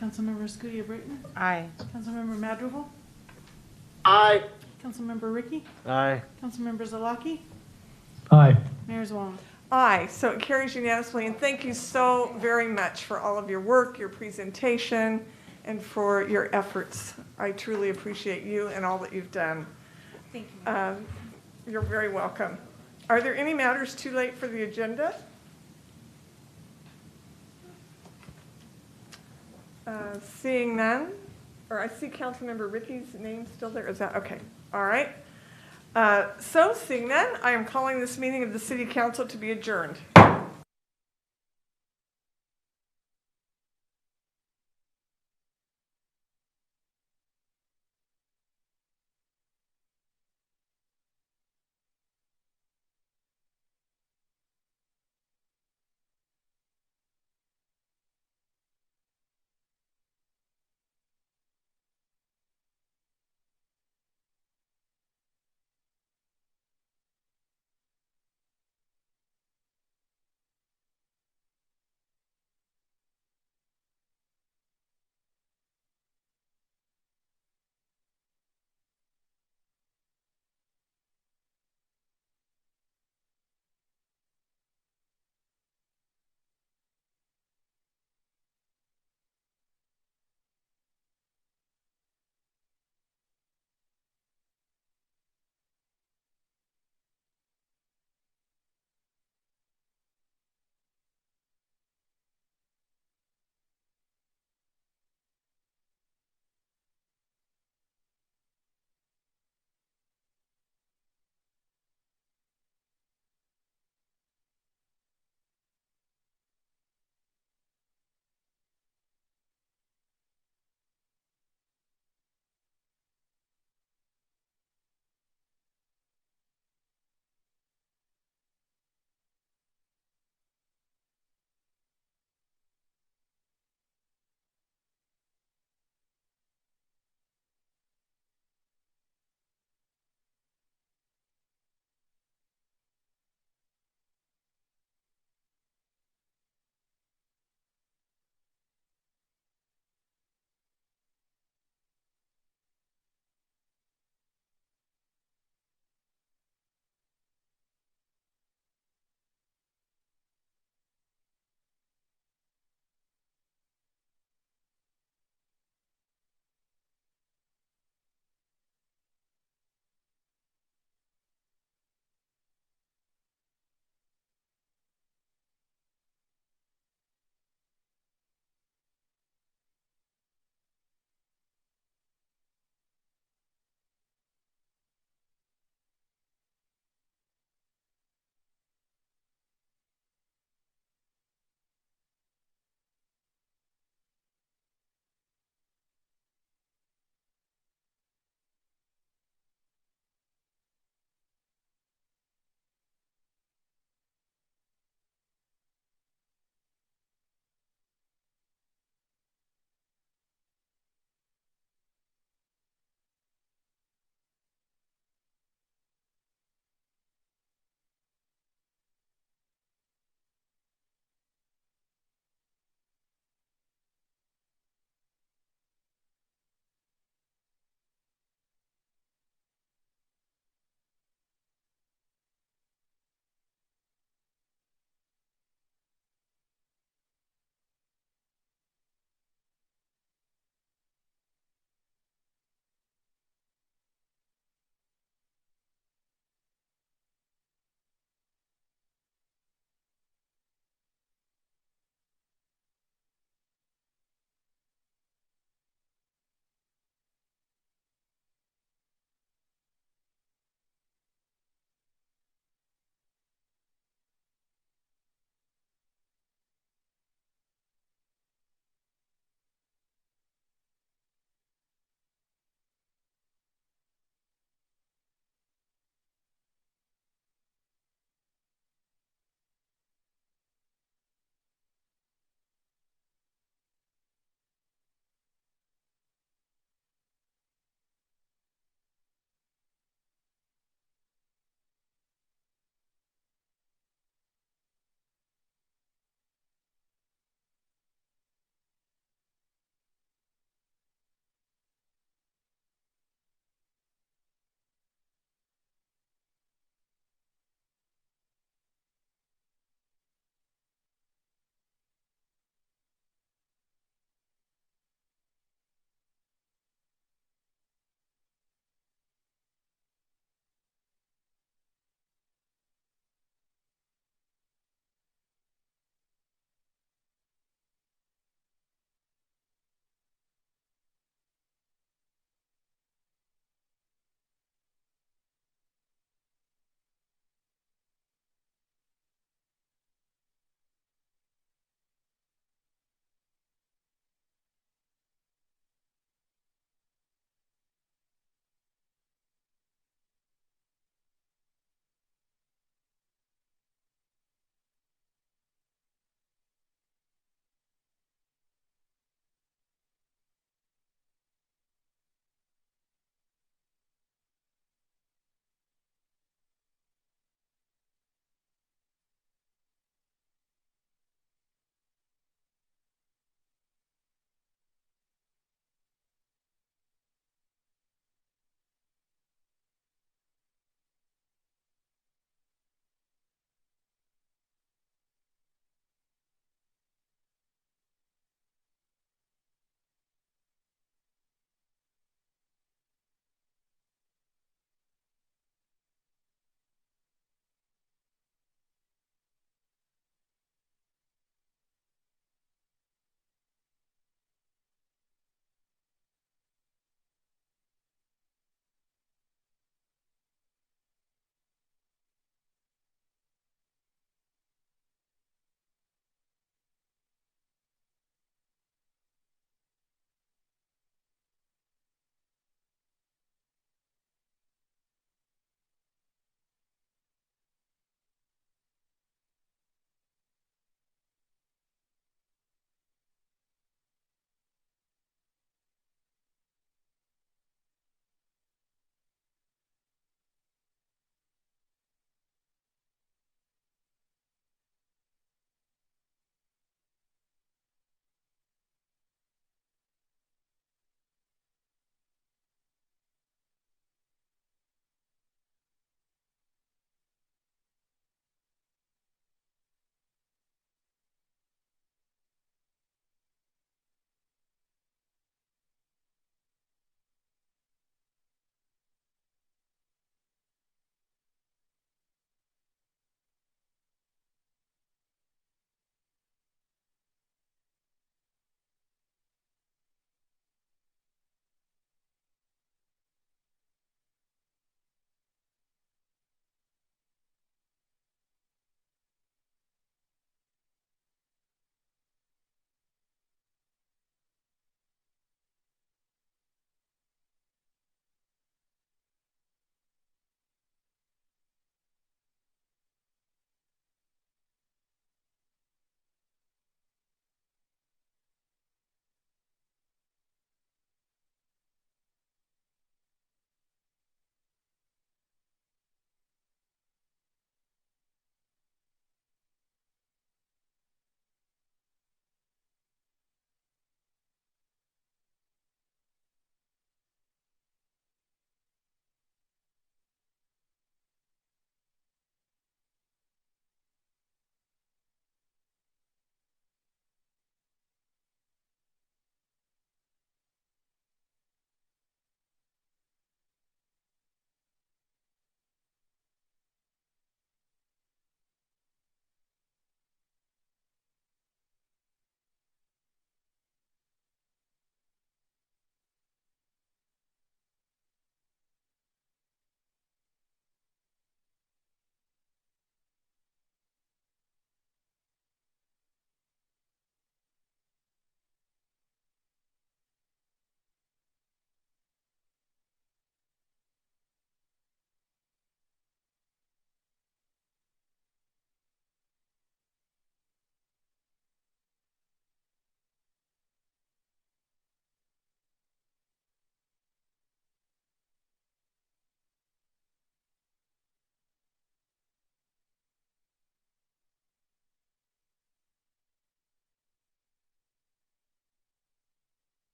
Speaker 2: Councilmember Escudia Brayton?
Speaker 5: Aye.
Speaker 2: Councilmember Madrigal?
Speaker 7: Aye.
Speaker 2: Councilmember Ricky?
Speaker 3: Aye.
Speaker 2: Councilmember Zalaki?
Speaker 22: Aye.
Speaker 2: Mayor Zwollen?
Speaker 1: Aye, so it carries unanimously, and thank you so very much for all of your work, your presentation, and for your efforts. I truly appreciate you and all that you've done.
Speaker 4: Thank you.
Speaker 1: You're very welcome. Are there any matters too late for the agenda? Seeing none, or I see Councilmember Ricky's name still there. Is that okay? All right. So seeing none, I am calling this meeting of the City Council to be adjourned.